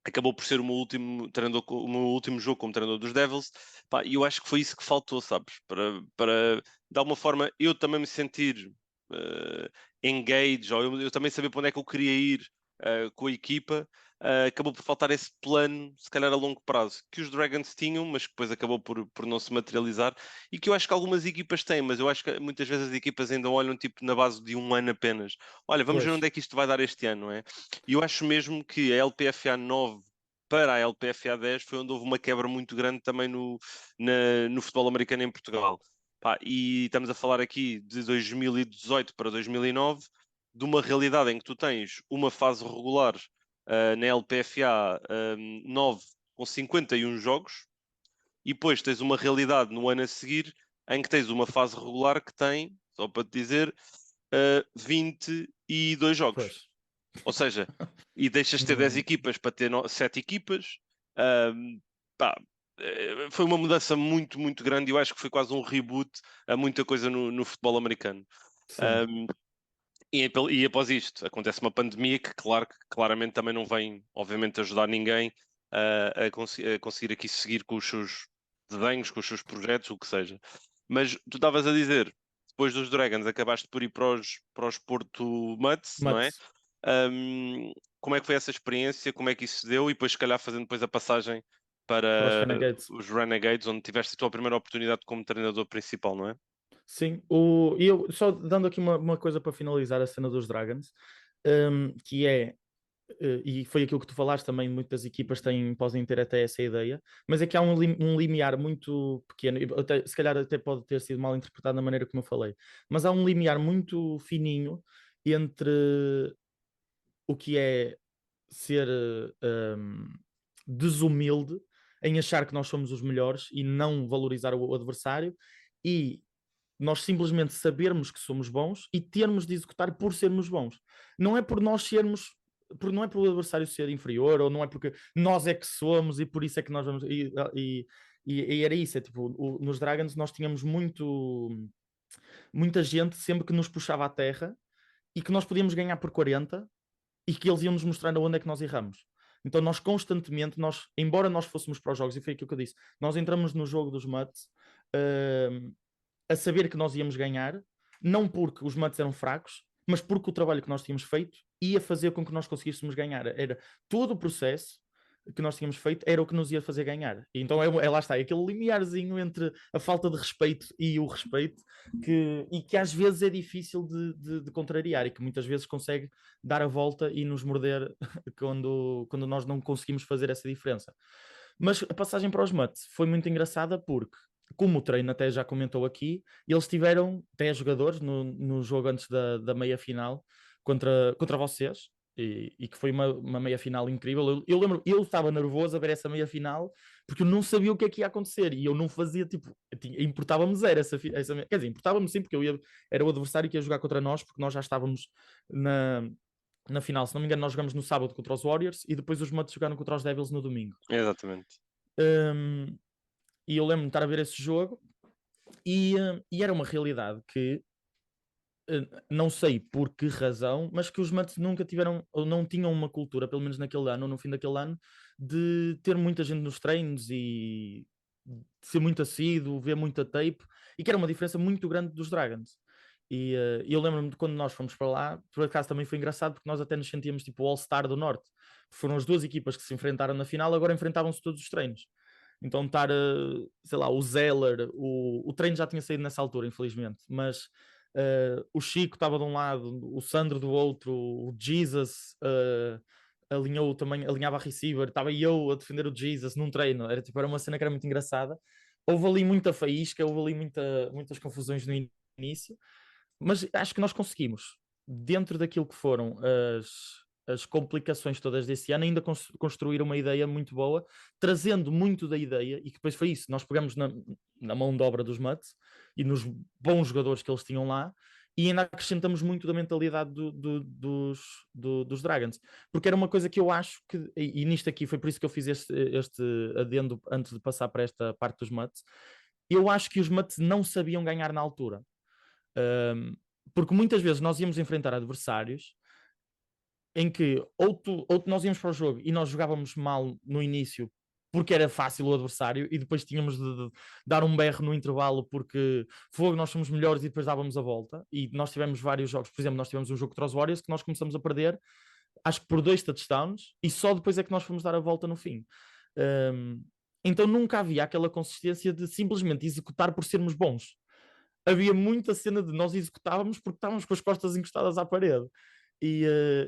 acabou por ser o meu último jogo como treinador dos Devils. Pá, e eu acho que foi isso que faltou, sabes? Para de alguma forma eu também me sentir engage, ou eu também saber para onde é que eu queria ir com a equipa. Acabou por faltar esse plano, se calhar a longo prazo, que os Dragons tinham, mas que depois acabou por não se materializar, e que eu acho que algumas equipas têm, mas eu acho que muitas vezes as equipas ainda olham tipo na base de um ano apenas. Olha, vamos ver Pois, onde é que isto vai dar este ano, não é? E eu acho mesmo que a LPFA 9 para a LPFA 10 foi onde houve uma quebra muito grande também no futebol americano em Portugal. Pá, e estamos a falar aqui de 2018 para 2009, de uma realidade em que tu tens uma fase regular na LPFA 9 com 51 jogos, e depois tens uma realidade no ano a seguir em que tens uma fase regular que tem, só para te dizer, 22 jogos. pois. Ou seja, e deixas de ter 10 equipas para ter 7 equipas. Pá, foi uma mudança muito, muito grande. Eu acho que foi quase um reboot a muita coisa no futebol americano. Sim. E após isto, acontece uma pandemia que, claro, que claramente também não vem, obviamente, ajudar ninguém a conseguir aqui seguir com os seus desenhos, com os seus projetos, o que seja. Mas tu estavas a dizer, depois dos Dragons, acabaste por ir para os Porto Mutts, não é? Mutts. Como é que foi essa experiência? Como é que isso se deu? E depois, se calhar, fazendo depois a passagem Para os para Renegades. os Renegades, onde tiveste a tua primeira oportunidade como treinador principal, não é? Sim, e eu só dando aqui uma coisa para finalizar a cena dos Dragons, que é e foi aquilo que tu falaste também, muitas equipas podem ter até essa ideia, mas é que há um limiar muito pequeno, se calhar até pode ter sido mal interpretado na maneira como eu falei, mas há um limiar muito fininho entre o que é ser desumilde em achar que nós somos os melhores e não valorizar o adversário, e nós simplesmente sabermos que somos bons e termos de executar por sermos bons. Não é por nós sermos, não é por o adversário ser inferior, ou não é porque nós é que somos e por isso é que nós vamos. E era isso, é tipo, nos Dragons nós tínhamos muita gente sempre que nos puxava à terra e que nós podíamos ganhar por 40 e que eles iam nos mostrar onde é que nós erramos. Então nós constantemente, embora nós fôssemos para os jogos, e foi aquilo que eu disse, nós entramos no jogo dos Mutts a saber que nós íamos ganhar, não porque os Mutts eram fracos, mas porque o trabalho que nós tínhamos feito ia fazer com que nós conseguíssemos ganhar. Era todo o processo que nós tínhamos feito era o que nos ia fazer ganhar. E então lá está, aquele limiarzinho entre a falta de respeito e o respeito e que às vezes é difícil de contrariar e que muitas vezes consegue dar a volta e nos morder quando nós não conseguimos fazer essa diferença. Mas a passagem para os Mutts foi muito engraçada porque, como o treino até já comentou aqui, eles tiveram 10 jogadores no jogo antes da meia final contra vocês, e que foi uma meia final incrível. Eu lembro, eu estava nervoso a ver essa meia final porque eu não sabia o que é que ia acontecer e eu não fazia, tipo, importava-me zero quer dizer, importava-me sim, porque era o adversário que ia jogar contra nós, porque nós já estávamos na final. Se não me engano, nós jogamos no sábado contra os Warriors e depois os Mutts jogaram contra os Devils no domingo. Exatamente. E eu lembro-me de estar a ver esse jogo e era uma realidade que não sei por que razão, mas que os Mutts nunca tiveram, ou não tinham uma cultura, pelo menos naquele ano, ou no fim daquele ano, de ter muita gente nos treinos e de ser muito assíduo, ver muita tape, e que era uma diferença muito grande dos Dragons. E eu lembro-me de quando nós fomos para lá, por acaso também foi engraçado, porque nós até nos sentíamos tipo o All-Star do Norte. Foram as duas equipas que se enfrentaram na final, agora enfrentavam-se todos os treinos. Então estar, sei lá, o Zeller, o treino já tinha saído nessa altura, infelizmente, mas o Chico estava de um lado, o Sandro do outro, o Jesus alinhava a receiver, estava eu a defender o Jesus num treino, era uma cena que era muito engraçada. Houve ali muita faísca, houve ali muitas confusões no início, mas acho que nós conseguimos, dentro daquilo que foram as complicações todas desse ano, ainda construir uma ideia muito boa, trazendo muito da ideia, e que depois foi isso, nós pegamos na mão de obra dos Mutts e nos bons jogadores que eles tinham lá, e ainda acrescentamos muito da mentalidade dos Dragons, porque era uma coisa que eu acho que, e nisto aqui foi por isso que eu fiz este adendo antes de passar para esta parte dos Mutts, eu acho que os Mutts não sabiam ganhar na altura. Porque muitas vezes nós íamos enfrentar adversários em que ou nós íamos para o jogo e nós jogávamos mal no início porque era fácil o adversário e depois tínhamos de dar um berro no intervalo porque nós somos melhores e depois dávamos a volta. E nós tivemos vários jogos, por exemplo, nós tivemos um jogo contra os Warriors que nós começamos a perder, acho que por 2 touchdowns, e só depois é que nós fomos dar a volta no fim. Então nunca havia aquela consistência de simplesmente executar por sermos bons. Havia muita cena de nós executávamos porque estávamos com as costas encostadas à parede. E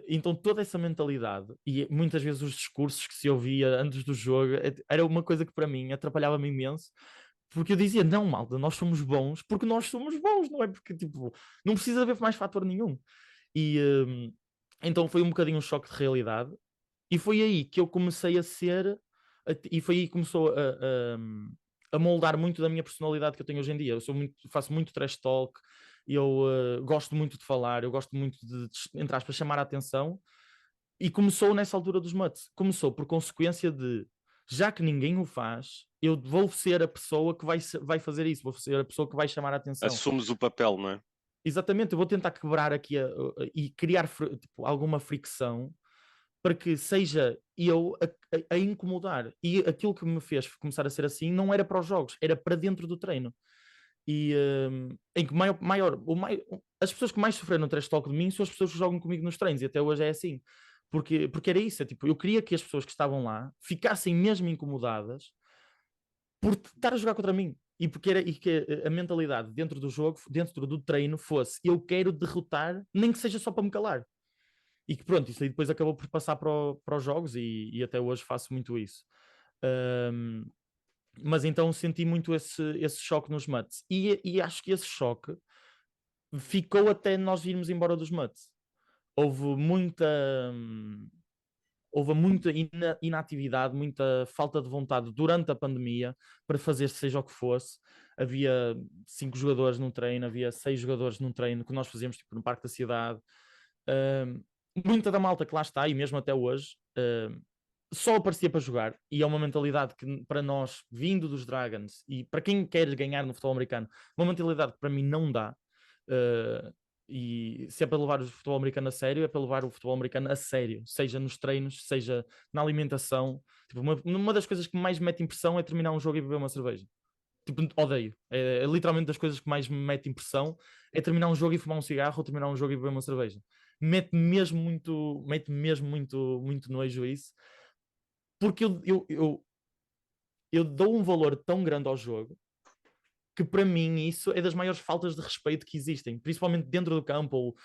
então toda essa mentalidade e muitas vezes os discursos que se ouvia antes do jogo era uma coisa que para mim atrapalhava-me imenso, porque eu dizia, não, malta, nós somos bons porque nós somos bons, não é porque tipo, não precisa haver mais fator nenhum. E então foi um bocadinho um choque de realidade, e foi aí que eu comecei a ser, e foi aí que começou a moldar muito da minha personalidade que eu tenho hoje em dia. Faço muito trash talk, eu gosto muito de falar, eu gosto muito de, entre aspas, chamar a atenção. E começou nessa altura dos Mutts. Começou por consequência de, já que ninguém o faz, eu vou ser a pessoa que vai fazer isso, vou ser a pessoa que vai chamar a atenção. Assumes o papel, não é? Exatamente, eu vou tentar quebrar aqui e criar tipo, alguma fricção para que seja eu a incomodar. E aquilo que me fez começar a ser assim não era para os jogos, era para dentro do treino. E em que as pessoas que mais sofreram no trash talk de mim são as pessoas que jogam comigo nos treinos, e até hoje é assim. Porque era isso, tipo, eu queria que as pessoas que estavam lá ficassem mesmo incomodadas por estar a jogar contra mim. E que a mentalidade dentro do jogo, dentro do treino, fosse eu quero derrotar, nem que seja só para me calar. E que pronto, isso aí depois acabou por passar para os jogos e até hoje faço muito isso. Um, mas então senti muito esse choque nos Mets. E acho que esse choque ficou até nós irmos embora dos Mets. Houve muita, houve muita inatividade, muita falta de vontade durante a pandemia para fazer seja o que fosse. Havia 5 jogadores num treino, havia 6 jogadores num treino que nós fazíamos tipo, no Parque da Cidade. Uh, muita da malta que lá está, e mesmo até hoje, só aparecia para jogar, e é uma mentalidade que para nós, vindo dos Dragons, e para quem quer ganhar no futebol americano, uma mentalidade que para mim não dá. E se é para levar o futebol americano a sério, é para levar o futebol americano a sério, seja nos treinos, seja na alimentação. Tipo, uma das coisas que mais me mete impressão é terminar um jogo e beber uma cerveja. Tipo, odeio. É literalmente das coisas que mais me mete impressão é terminar um jogo e fumar um cigarro ou terminar um jogo e beber uma cerveja. Mete mesmo muito nojo isso, porque eu dou um valor tão grande ao jogo que para mim isso é das maiores faltas de respeito que existem, principalmente dentro do campo. Ou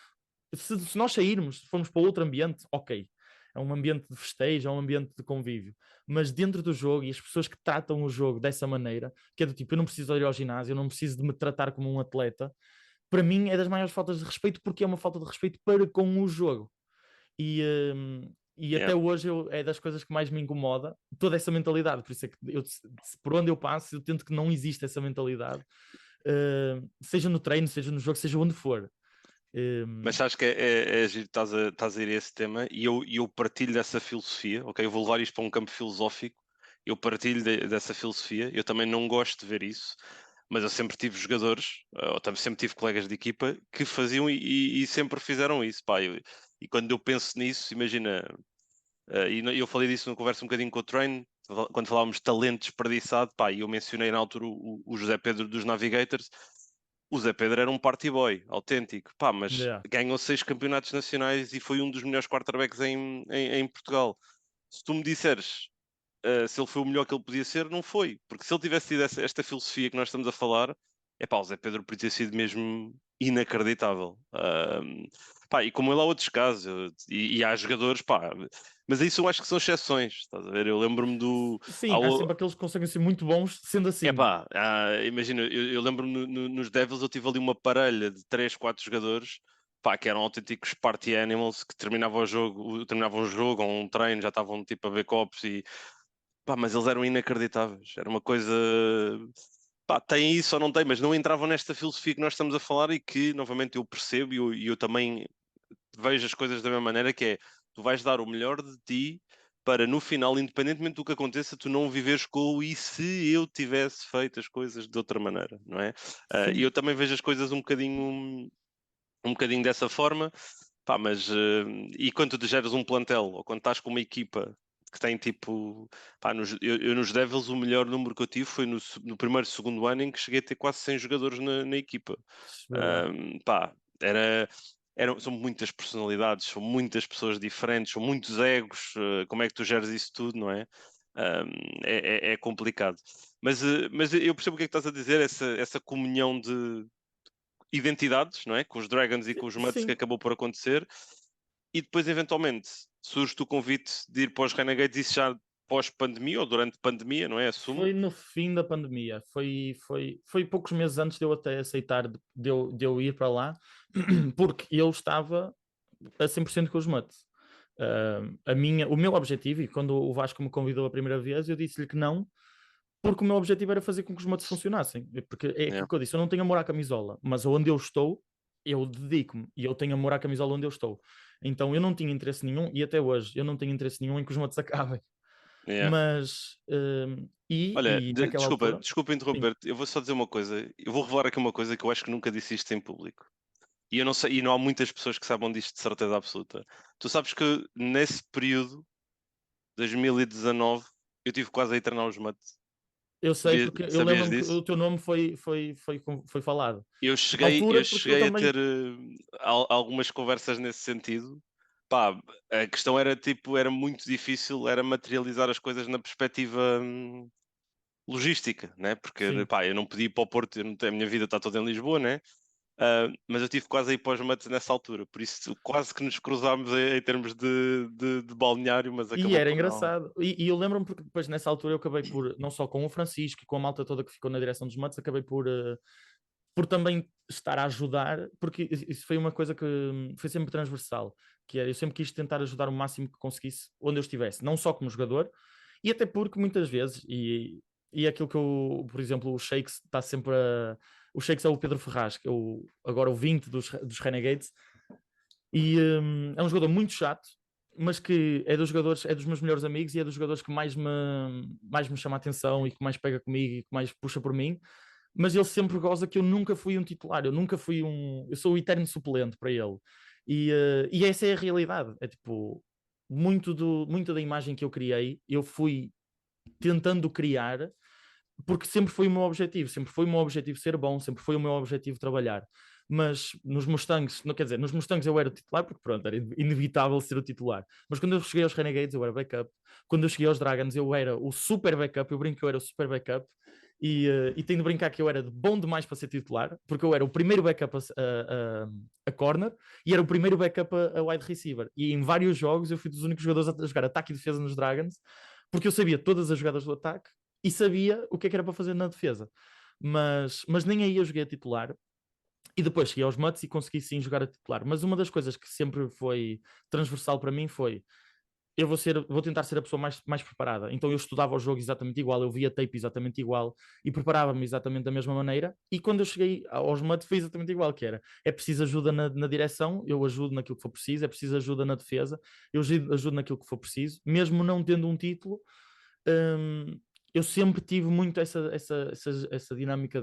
se nós sairmos, se formos para outro ambiente, ok. É um ambiente de festejo, é um ambiente de convívio. Mas dentro do jogo, e as pessoas que tratam o jogo dessa maneira, que é do tipo, eu não preciso ir ao ginásio, eu não preciso de me tratar como um atleta, para mim é das maiores faltas de respeito, porque é uma falta de respeito para com o jogo. E Yeah. até hoje é das coisas que mais me incomoda, toda essa mentalidade. Por isso é que por onde eu passo, eu tento que não exista essa mentalidade, seja no treino, seja no jogo, seja onde for. Mas acho que é giro, estás a ir a esse tema e eu partilho dessa filosofia, ok? Eu vou levar isto para um campo filosófico, eu partilho dessa filosofia, eu também não gosto de ver isso, mas eu sempre tive jogadores, ou também sempre tive colegas de equipa que faziam e sempre fizeram isso, pá. E quando eu penso nisso, imagina, e eu falei disso numa conversa um bocadinho com o Train, quando falávamos de talento desperdiçado, pá, e eu mencionei na altura o José Pedro dos Navigators. O Zé Pedro era um party boy autêntico, pá, mas Yeah. ganhou 6 campeonatos nacionais e foi um dos melhores quarterbacks em Portugal. Se tu me disseres se ele foi o melhor que ele podia ser, não foi. Porque se ele tivesse tido esta filosofia que nós estamos a falar, é pá, o Zé Pedro podia ter sido mesmo inacreditável. Pá, e como ele há outros casos, e há jogadores, pá, mas isso eu acho que são exceções, estás a ver? Eu lembro-me do. Sim, há sempre aqueles que conseguem ser muito bons sendo É assim. pá, imagina, eu lembro-me nos Devils eu tive ali uma parelha de 3, 4 jogadores, pá, que eram autênticos party animals, que terminavam um jogo ou um treino, já estavam tipo a ver copos e pá, mas eles eram inacreditáveis. Era uma coisa, pá, tem isso ou não tem, mas não entravam nesta filosofia que nós estamos a falar e que novamente eu percebo e eu também vejo as coisas da mesma maneira, que é, tu vais dar o melhor de ti para no final, independentemente do que aconteça, tu não viveres com o e se eu tivesse feito as coisas de outra maneira, não é? E Sim, eu também vejo as coisas um bocadinho dessa forma, pá, mas e quando tu geras um plantel, ou quando estás com uma equipa que tem tipo, pá, eu nos Devils o melhor número que eu tive foi no primeiro, segundo ano em que cheguei a ter quase 100 jogadores na equipa. verdade. Pá, são muitas personalidades, são muitas pessoas diferentes, são muitos egos, como é que tu geres isso tudo, não é? É complicado. Mas eu percebo o que é que estás a dizer, essa comunhão de identidades, não é? Com os Dragons e com os Mutts que Sim, acabou por acontecer, e depois eventualmente surge-te o convite de ir para os Renegades, isso já pós-pandemia ou durante pandemia, não é? Assumo. foi no fim da pandemia. Foi poucos meses antes de eu até aceitar de eu ir para lá, porque eu estava a 100% com os Mets. O meu objetivo, e quando o Vasco me convidou a primeira vez, eu disse-lhe que não, porque o meu objetivo era fazer com que os Mets funcionassem. Porque é Yeah. aquilo que eu disse, eu não tenho amor à camisola, mas onde eu estou, eu dedico-me e eu tenho amor à camisola onde eu estou. Então eu não tinha interesse nenhum, e até hoje eu não tenho interesse nenhum em que os Mets acabem. Yeah. Mas, Olha, naquela desculpa, altura, desculpa sim, interromper-te. Eu vou só dizer uma coisa. Eu vou revelar aqui uma coisa que eu acho que nunca disse isto em público. E eu não sei, e não há muitas pessoas que saibam disto de certeza absoluta. Tu sabes que nesse período, 2019, eu tive quase a ir treinar os mates. eu sei Sabias, porque eu sabias lembro-me que disso? o teu nome foi falado. Eu Na cheguei, altura, eu porque eu cheguei a também. ter algumas conversas nesse sentido. Pá, a questão era tipo, era muito difícil, era materializar as coisas na perspectiva logística, né? Porque Sim, pá, eu não podia ir para o Porto, a minha vida está toda em Lisboa, né? Mas eu tive quase a ir para os Mets nessa altura, por isso quase que nos cruzámos em termos de balneário, mas E acabou era por não. engraçado. E eu lembro-me porque depois nessa altura eu acabei por, não só com o Francisco e com a malta toda que ficou na direção dos Mets, acabei por também estar a ajudar, porque isso foi uma coisa que foi sempre transversal, que era, eu sempre quis tentar ajudar o máximo que conseguisse onde eu estivesse, não só como jogador, e até porque muitas vezes, e aquilo que eu, por exemplo, o Shakes está sempre a... O Shakes é o Pedro Ferraz, que é agora o 20 dos Renegades, e é um jogador muito chato, mas que é dos jogadores, é dos meus melhores amigos e é dos jogadores que mais me chama a atenção e que mais pega comigo e que mais puxa por mim. Mas ele sempre goza que eu nunca fui um titular, eu nunca fui eu sou o eterno suplente para ele. E essa é a realidade. É tipo, muito da imagem que eu criei, eu fui tentando criar porque sempre foi o meu objetivo ser bom, sempre foi o meu objetivo trabalhar. Mas nos Mustangs, não quer dizer, nos Mustangs eu era titular, porque pronto, era inevitável ser o titular. Mas quando eu cheguei aos Renegades, eu era backup. Quando eu cheguei aos Dragons, eu era o super backup. Eu brinco que eu era o super backup. E tenho de brincar que eu era bom demais para ser titular, porque eu era o primeiro backup a corner e era o primeiro backup a wide receiver. E em vários jogos eu fui dos únicos jogadores a jogar ataque e defesa nos Dragons, porque eu sabia todas as jogadas do ataque e sabia o que é que era para fazer na defesa. Mas nem aí eu joguei a titular. E depois cheguei aos Mets e consegui sim jogar a titular. Mas uma das coisas que sempre foi transversal para mim foi eu vou tentar ser a pessoa mais preparada. Então eu estudava o jogo exatamente igual, eu via tape exatamente igual e preparava-me exatamente da mesma maneira. E quando eu cheguei aos Mets foi exatamente igual, que era, é preciso ajuda na direção, eu ajudo naquilo que for preciso, é preciso ajuda na defesa, eu ajudo naquilo que for preciso, mesmo não tendo um título. hum, eu sempre tive muito essa dinâmica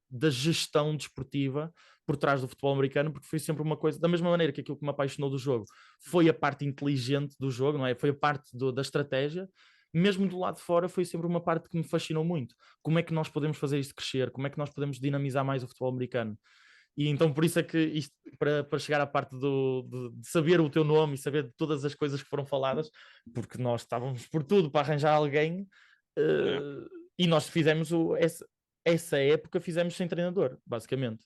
da gestão desportiva por trás do futebol americano, porque foi sempre uma coisa, da mesma maneira que aquilo que me apaixonou do jogo foi a parte inteligente do jogo, não é? Foi a parte da estratégia, mesmo do lado de fora foi sempre uma parte que me fascinou muito. Como é que nós podemos fazer isto crescer? Como é que nós podemos dinamizar mais o futebol americano? E então por isso é que isto, para chegar à parte de saber o teu nome e saber de todas as coisas que foram faladas, porque nós estávamos por tudo para arranjar alguém, Yeah. e nós fizemos essa época fizemos sem treinador, basicamente.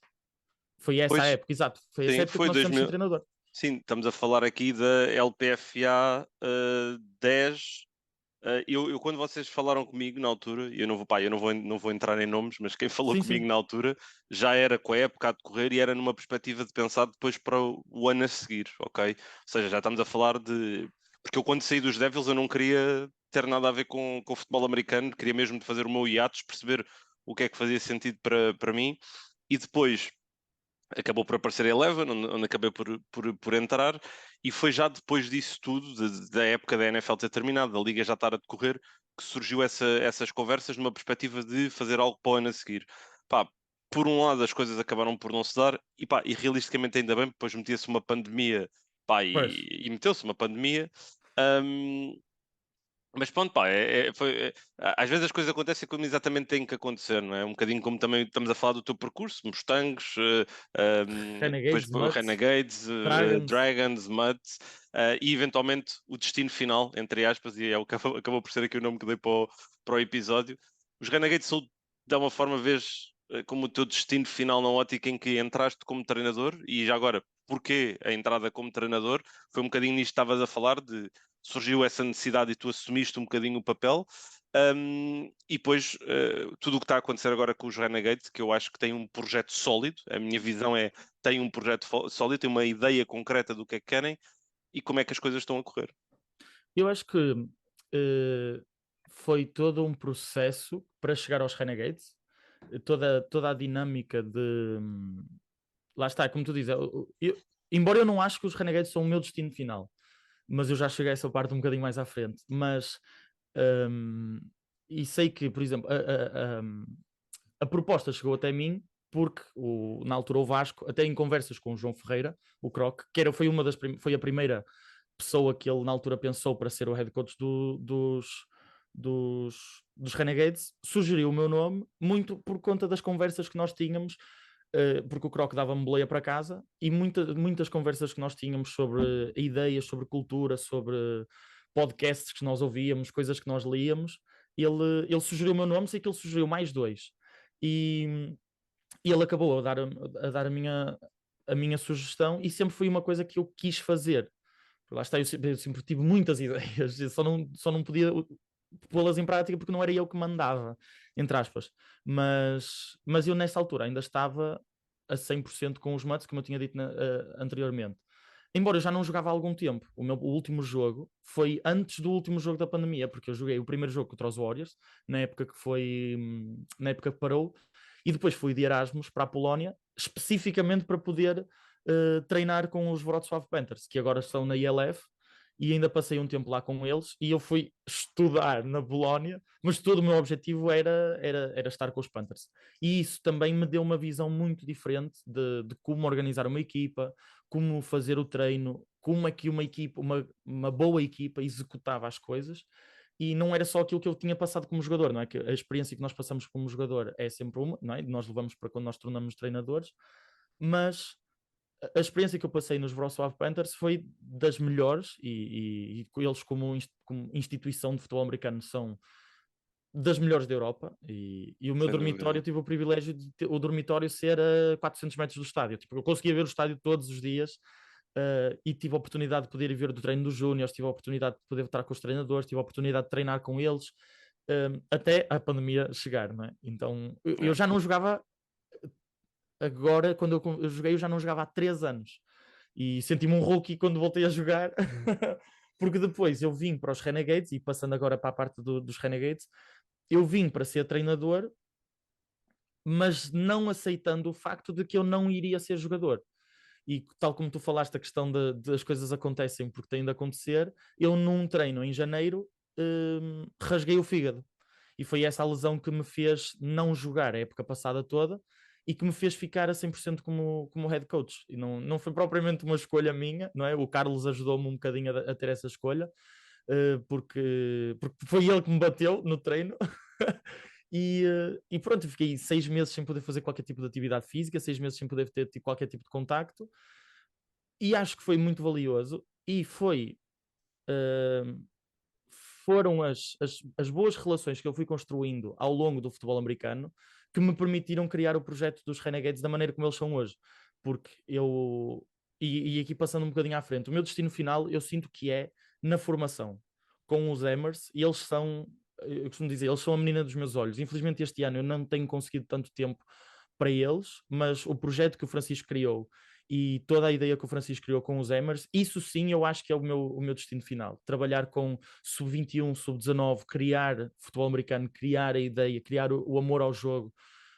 Foi essa a Pois, época, exato. Foi essa sim, época que foi nós fizemos sem 2000. treinador. Sim, estamos a falar aqui da LPFA 10. Eu, quando vocês falaram comigo na altura, eu não vou, pá, eu não vou entrar em nomes, mas quem falou Sim, comigo sim. na altura já era com a época a decorrer e era numa perspectiva de pensar depois para o ano a seguir, ok? Ou seja, já estamos a falar de. Porque eu quando saí dos Devils eu não queria ter nada a ver com o futebol americano, queria mesmo de fazer o meu hiatus, perceber o que é que fazia sentido para mim e depois acabou por aparecer a Eleven, onde acabei por entrar, e foi já depois disso tudo, da época da NFL ter terminado, da liga já estar a decorrer, que surgiu essas conversas numa perspectiva de fazer algo para o ano a seguir. Pá, por um lado as coisas acabaram por não se dar, e realisticamente ainda bem, depois metia-se uma pandemia, pá, Pois. e meteu-se uma pandemia. hum, mas pronto, pá, às vezes as coisas acontecem como exatamente têm que acontecer, não é? Um bocadinho como também estamos a falar do teu percurso, Mustangs, depois Renegades, Mutts, Renegades, Dragons. Dragons, Mutts, e eventualmente o destino final, entre aspas, e é o que acabou por ser aqui o nome que dei para o episódio. Os Renegades são, de alguma forma, vês como o teu destino final na ótica em que entraste como treinador, e já agora, porquê a entrada como treinador? Foi um bocadinho nisto que estavas a falar, de surgiu essa necessidade e tu assumiste um bocadinho o papel. E depois tudo o que está a acontecer agora com os Renegades, que eu acho que tem um projeto sólido, a minha visão é tem um projeto sólido, tem uma ideia concreta do que é que querem e como é que as coisas estão a correr. Eu acho que foi todo um processo para chegar aos Renegades, toda a dinâmica de. Lá está, como tu dizes, embora eu não acho que os Renegades são o meu destino final, mas eu já cheguei a essa parte um bocadinho mais à frente. Mas hum, e sei que, por exemplo, a proposta chegou até mim porque na altura o Vasco, até em conversas com o João Ferreira, o Croc, foi a primeira pessoa que ele na altura pensou para ser o head coach dos Renegades, sugeriu o meu nome muito por conta das conversas que nós tínhamos, porque o Croc dava-me boleia para casa e muitas conversas que nós tínhamos sobre ideias, sobre cultura, sobre podcasts que nós ouvíamos, coisas que nós líamos. Ele sugeriu o meu nome, sei que ele sugeriu mais dois. E E ele acabou a dar a minha sugestão, e sempre foi uma coisa que eu quis fazer. Lá está, eu sempre tive muitas ideias, eu só não podia pô-las em prática porque não era eu que mandava, entre aspas. Mas eu nessa altura ainda estava a 100% com os mates, como eu tinha dito anteriormente. Embora eu já não jogava há algum tempo, o último jogo foi antes do último jogo da pandemia, porque eu joguei o primeiro jogo contra os Warriors, na época que parou, e depois fui de Erasmus para a Polónia, especificamente para poder treinar com os Wrocław Panthers, que agora estão na ILF, e ainda passei um tempo lá com eles, e eu fui estudar na Polónia, mas todo o meu objetivo era estar com os Panthers. E isso também me deu uma visão muito diferente de como organizar uma equipa, como fazer o treino, como é que uma equipa, uma boa equipa executava as coisas, e não era só aquilo que eu tinha passado como jogador, não é? Que a experiência que nós passamos como jogador é sempre uma, não é? Nós levamos para quando nós tornamos treinadores, mas a experiência que eu passei nos Wrocław Panthers foi das melhores, e eles como instituição de futebol americano são das melhores da Europa, e o meu Sem dormitório, eu dúvida. tive o privilégio de o dormitório ser a 400 metros do estádio, tipo, eu conseguia ver o estádio todos os dias, e tive a oportunidade de poder ir ver do treino dos júniores, tive a oportunidade de poder estar com os treinadores, tive a oportunidade de treinar com eles, até a pandemia chegar, não é? Então eu É. já não jogava agora, quando eu joguei, eu já não jogava há 3 anos, e senti-me um rookie quando voltei a jogar, porque depois eu vim para os Renegades, e passando agora para a parte dos Renegades, eu vim para ser treinador, mas não aceitando o facto de que eu não iria ser jogador. E tal como tu falaste, a questão de as coisas acontecem porque têm de acontecer, eu num treino em janeiro rasguei o fígado. E foi essa a lesão que me fez não jogar a época passada toda, e que me fez ficar a 100% como head coach. E não foi propriamente uma escolha minha, não é? O Carlos ajudou-me um bocadinho a ter essa escolha, porque foi ele que me bateu no treino. E pronto, fiquei 6 meses sem poder fazer qualquer tipo de atividade física, 6 meses sem poder ter tipo, qualquer tipo de contacto, e acho que foi muito valioso. E uh, foram as boas relações que eu fui construindo ao longo do futebol americano que me permitiram criar o projeto dos Renegades da maneira como eles são hoje. Porque e aqui passando um bocadinho à frente, o meu destino final eu sinto que é na formação com os Hammers, e eles são, eu costumo dizer, eles são a menina dos meus olhos. Infelizmente este ano eu não tenho conseguido tanto tempo para eles, mas o projeto que o Francisco criou e toda a ideia que o Francisco criou com os Hammers, isso sim eu acho que é o meu destino final. Trabalhar com sub-21, sub-19, criar futebol americano, criar a ideia, criar o amor ao jogo,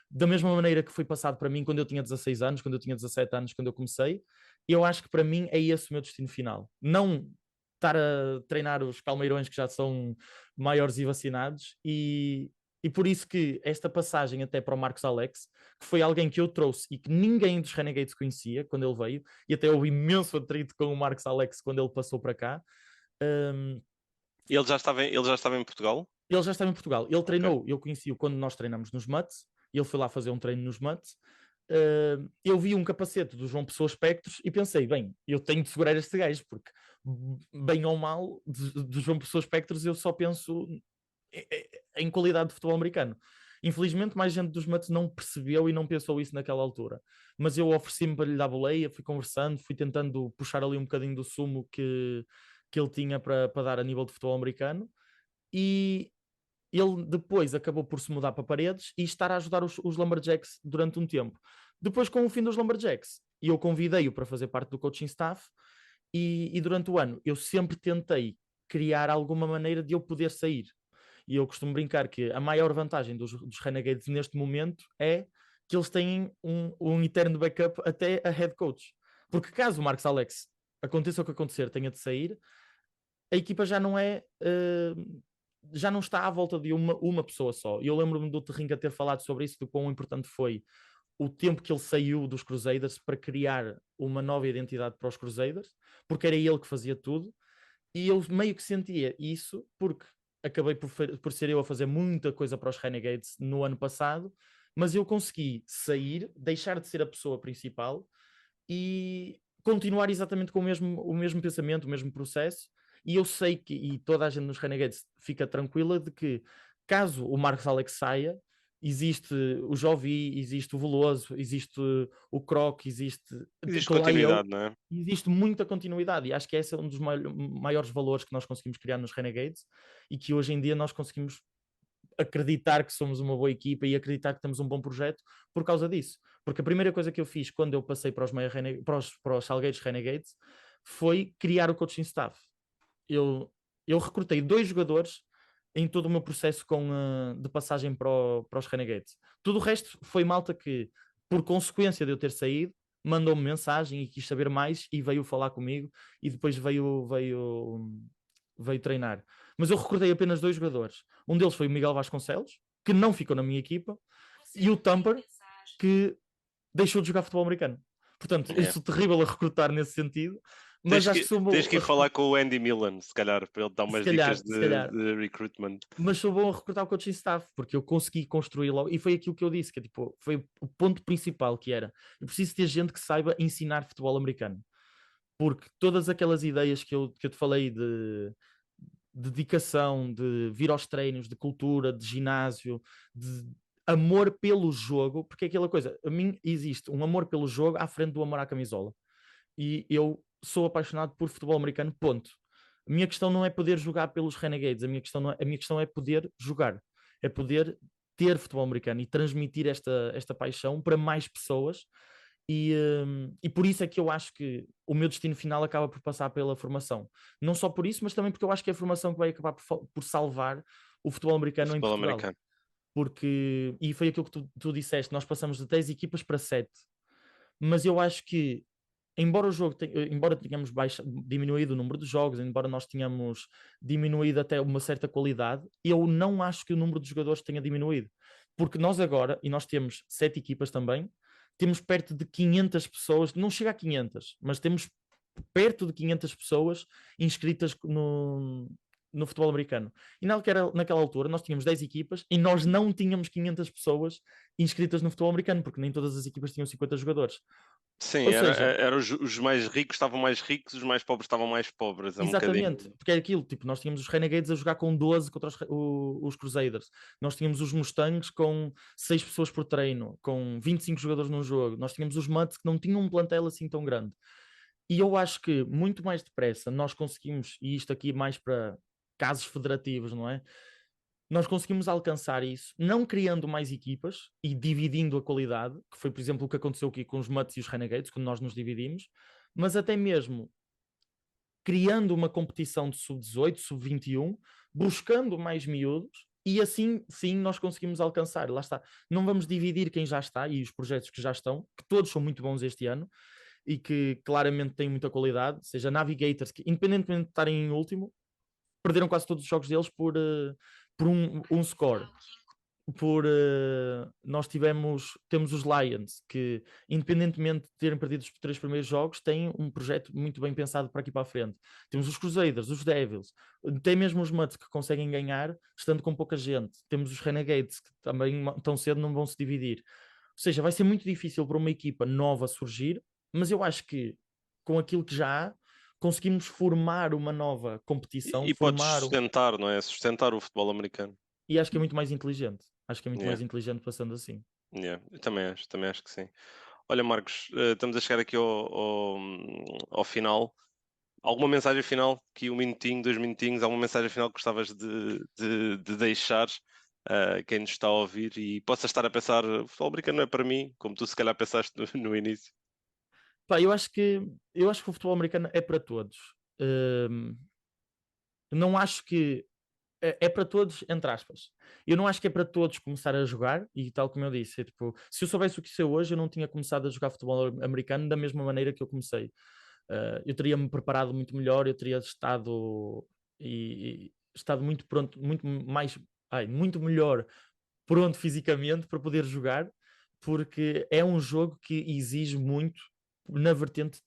da mesma maneira que foi passado para mim quando eu tinha 16 anos, quando eu tinha 17 anos, quando eu comecei. Eu acho que para mim é esse o meu destino final. Não estar a treinar os calmeirões que já são maiores e vacinados, e por isso que esta passagem até para o Marcos Alex, que foi alguém que eu trouxe e que ninguém dos Renegades conhecia quando ele veio, e até houve imenso atrito com o Marcos Alex quando ele passou para cá. E ele já estava em Portugal? Ele já estava em Portugal. Ele Ok. treinou, eu conheci-o quando nós treinamos nos Mutts, e ele foi lá fazer um treino nos Mutts. Eu vi um capacete do João Pessoa Espectros e pensei, bem, eu tenho de segurar este gajo, porque bem ou mal, do João Pessoa Espectros eu só penso em qualidade de futebol americano. Infelizmente, mais gente dos Mutts não percebeu e não pensou isso naquela altura. Mas eu ofereci-me para lhe dar boleia, fui conversando, fui tentando puxar ali um bocadinho do sumo que ele tinha para dar a nível de futebol americano. E ele depois acabou por se mudar para Paredes e estar a ajudar os Lumberjacks durante um tempo. Depois, com o fim dos Lumberjacks, eu convidei-o para fazer parte do coaching staff, e durante o ano eu sempre tentei criar alguma maneira de eu poder sair. E eu costumo brincar que a maior vantagem dos Renegades neste momento é que eles têm um eterno backup até a head coach. Porque caso o Marcos Alex aconteça o que acontecer, tenha de sair, a equipa já não é. Já não está à volta de uma pessoa só. E eu lembro-me do Terrinca ter falado sobre isso, do quão importante foi o tempo que ele saiu dos Crusaders para criar uma nova identidade para os Crusaders, porque era ele que fazia tudo. E eu meio que sentia isso, porque acabei por ser eu a fazer muita coisa para os Renegades no ano passado, mas eu consegui sair, deixar de ser a pessoa principal e continuar exatamente com o mesmo pensamento, o mesmo processo. E eu sei que, e toda a gente nos Renegades fica tranquila de que, caso o Marcos Alex saia, existe o Jovi, existe o Veloso, existe o Croc, existe Existe lá eu, continuidade, não é? existe muita continuidade e acho que esse é um dos maiores valores que nós conseguimos criar nos Renegades e que hoje em dia nós conseguimos acreditar que somos uma boa equipa e acreditar que temos um bom projeto por causa disso. Porque a primeira coisa que eu fiz quando eu passei para os Salgueiros Renegades foi criar o coaching staff. Eu recrutei 2 jogadores em todo o meu processo de passagem para os Renegades. Tudo o resto foi malta que, por consequência de eu ter saído, mandou-me mensagem e quis saber mais e veio falar comigo e depois veio treinar. Mas eu recrutei apenas 2 jogadores. Um deles foi o Miguel Vasconcelos, que não ficou na minha equipa, e o Tamper, que deixou de jogar futebol americano. Portanto, eu É. sou terrível a recrutar nesse sentido, mas acho que sou Tens bom que ir falar com o Andy Millen, se calhar, para ele dar se umas dicas calhar, se calhar, de recruitment. mas sou bom a recrutar o coaching staff, porque eu consegui construir logo, e foi aquilo que eu disse, que tipo, foi o ponto principal que era, eu preciso ter gente que saiba ensinar futebol americano, porque todas aquelas ideias que eu te falei de dedicação, de vir aos treinos, de cultura, de ginásio, de amor pelo jogo, porque é aquela coisa, a mim existe um amor pelo jogo à frente do amor à camisola. E eu sou apaixonado por futebol americano, ponto. A minha questão não é poder jogar pelos Renegades, a minha questão é poder jogar, é poder ter futebol americano e transmitir esta paixão para mais pessoas. E por isso é que eu acho que o meu destino final acaba por passar pela formação. Não só por isso, mas também porque eu acho que é a formação que vai acabar por salvar o futebol O americano em futebol Portugal. americano. Porque, e foi aquilo que tu disseste, nós passamos de 10 equipas para 7. Mas eu acho que embora o jogo embora tenhamos diminuído o número de jogos, embora nós tenhamos diminuído até uma certa qualidade, eu não acho que o número de jogadores tenha diminuído. Porque nós agora, e nós temos 7 equipas também, temos perto de 500 pessoas, não chega a 500, mas temos perto de 500 pessoas inscritas no futebol americano. E naquela altura nós tínhamos 10 equipas e nós não tínhamos 500 pessoas inscritas no futebol americano, porque nem todas as equipas tinham 50 jogadores. Sim, Ou seja, era os mais ricos estavam mais ricos, os mais pobres estavam mais pobres, é um bocadinho. exatamente, porque é aquilo, tipo, nós tínhamos os Renegades a jogar com 12 contra os Crusaders, nós tínhamos os Mustangs com 6 pessoas por treino, com 25 jogadores num jogo, nós tínhamos os Mutts que não tinham um plantel assim tão grande. E eu acho que muito mais depressa nós conseguimos, e isto aqui mais para casos federativos, não é? Nós conseguimos alcançar isso, não criando mais equipas e dividindo a qualidade, que foi, por exemplo, o que aconteceu aqui com os Mutts e os Renegades, quando nós nos dividimos, mas até mesmo criando uma competição de sub-18, sub-21, buscando mais miúdos, e assim sim nós conseguimos alcançar. Lá está. Não vamos dividir quem já está e os projetos que já estão, que todos são muito bons este ano e que claramente têm muita qualidade, seja Navigators, que independentemente de estarem em último, perderam quase todos os jogos deles por um score. Nós temos os Lions, que independentemente de terem perdido os 3 primeiros jogos, têm um projeto muito bem pensado para aqui para a frente. Temos os Crusaders, os Devils, tem mesmo os Mutts que conseguem ganhar estando com pouca gente. Temos os Renegades, que também tão cedo não vão se dividir. Ou seja, vai ser muito difícil para uma equipa nova surgir, mas eu acho que com aquilo que já há, conseguimos formar uma nova competição, E podes sustentar, não é? Sustentar o futebol americano. e acho que é muito mais inteligente. Acho que é muito Yeah, mais inteligente passando assim. yeah. Eu também acho que sim. Olha, Marcos, estamos a chegar aqui ao final. Alguma mensagem final, aqui 1 minutinho, 2 minutinhos, alguma mensagem final que gostavas de deixar a quem nos está a ouvir e possa estar a pensar, o futebol americano não é para mim, como tu se calhar pensaste no início. Pá, eu acho que o futebol americano é para todos. Hum, não acho que é para todos, entre aspas. Eu não acho que é para todos começar a jogar, e tal como eu disse, é tipo, se eu soubesse o que sei hoje, eu não tinha começado a jogar futebol americano da mesma maneira que eu comecei. Eu teria-me preparado muito melhor, eu teria estado muito pronto, muito melhor pronto fisicamente para poder jogar, porque é um jogo que exige muito na vertente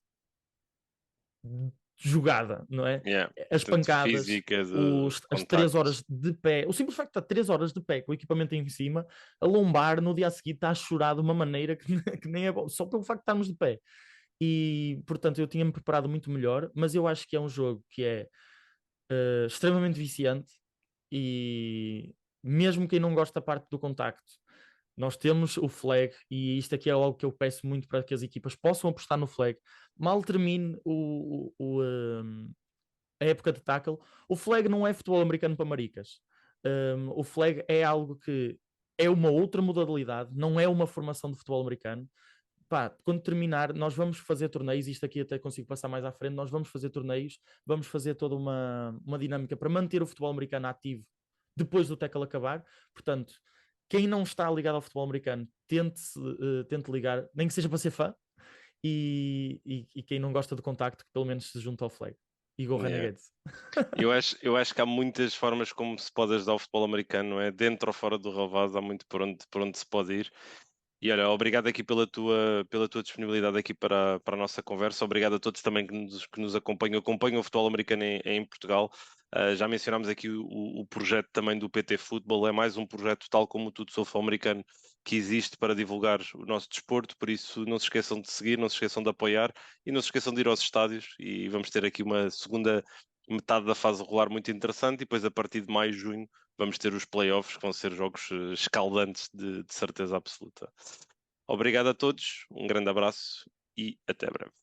jogada, não é? Yeah. As Tanto pancadas, física, de as 3 contactos. horas de pé, o simples facto de estar 3 horas de pé com o equipamento em cima, a lombar no dia a seguir está a chorar de uma maneira que nem é bom, só pelo facto de estarmos de pé. E portanto eu tinha-me preparado muito melhor, mas eu acho que é um jogo que é extremamente viciante e mesmo quem não gosta da parte do contacto Nós temos o flag, e isto aqui é algo que eu peço muito para que as equipas possam apostar no flag. Mal termine a época de tackle, o flag não é futebol americano para maricas. O flag é algo que é uma outra modalidade, não é uma formação de futebol americano. Pá, quando terminar, nós vamos fazer torneios, isto aqui até consigo passar mais à frente, nós vamos fazer torneios, vamos fazer toda uma dinâmica para manter o futebol americano ativo depois do tackle acabar. Portanto, quem não está ligado ao futebol americano, tente ligar, nem que seja para ser fã, e quem não gosta de contacto, que pelo menos se junta ao flag. E Go Yeah. Renegades. Eu acho que há muitas formas como se pode ajudar o futebol americano, não é? Dentro ou fora do relvado, há muito por onde se pode ir. E olha, obrigado aqui pela tua disponibilidade aqui para a nossa conversa. Obrigado a todos também que nos acompanham o futebol americano em Portugal. Já mencionámos aqui o projeto também do PT Futebol. É mais um projeto, tal como o Tudo sobre Futebol Americano, que existe para divulgar o nosso desporto. Por isso, não se esqueçam de seguir, não se esqueçam de apoiar e não se esqueçam de ir aos estádios. E vamos ter aqui uma segunda metade da fase regular muito interessante. E depois, a partir de maio, junho, vamos ter os playoffs, que vão ser jogos escaldantes de certeza absoluta. Obrigado a todos, um grande abraço e até breve.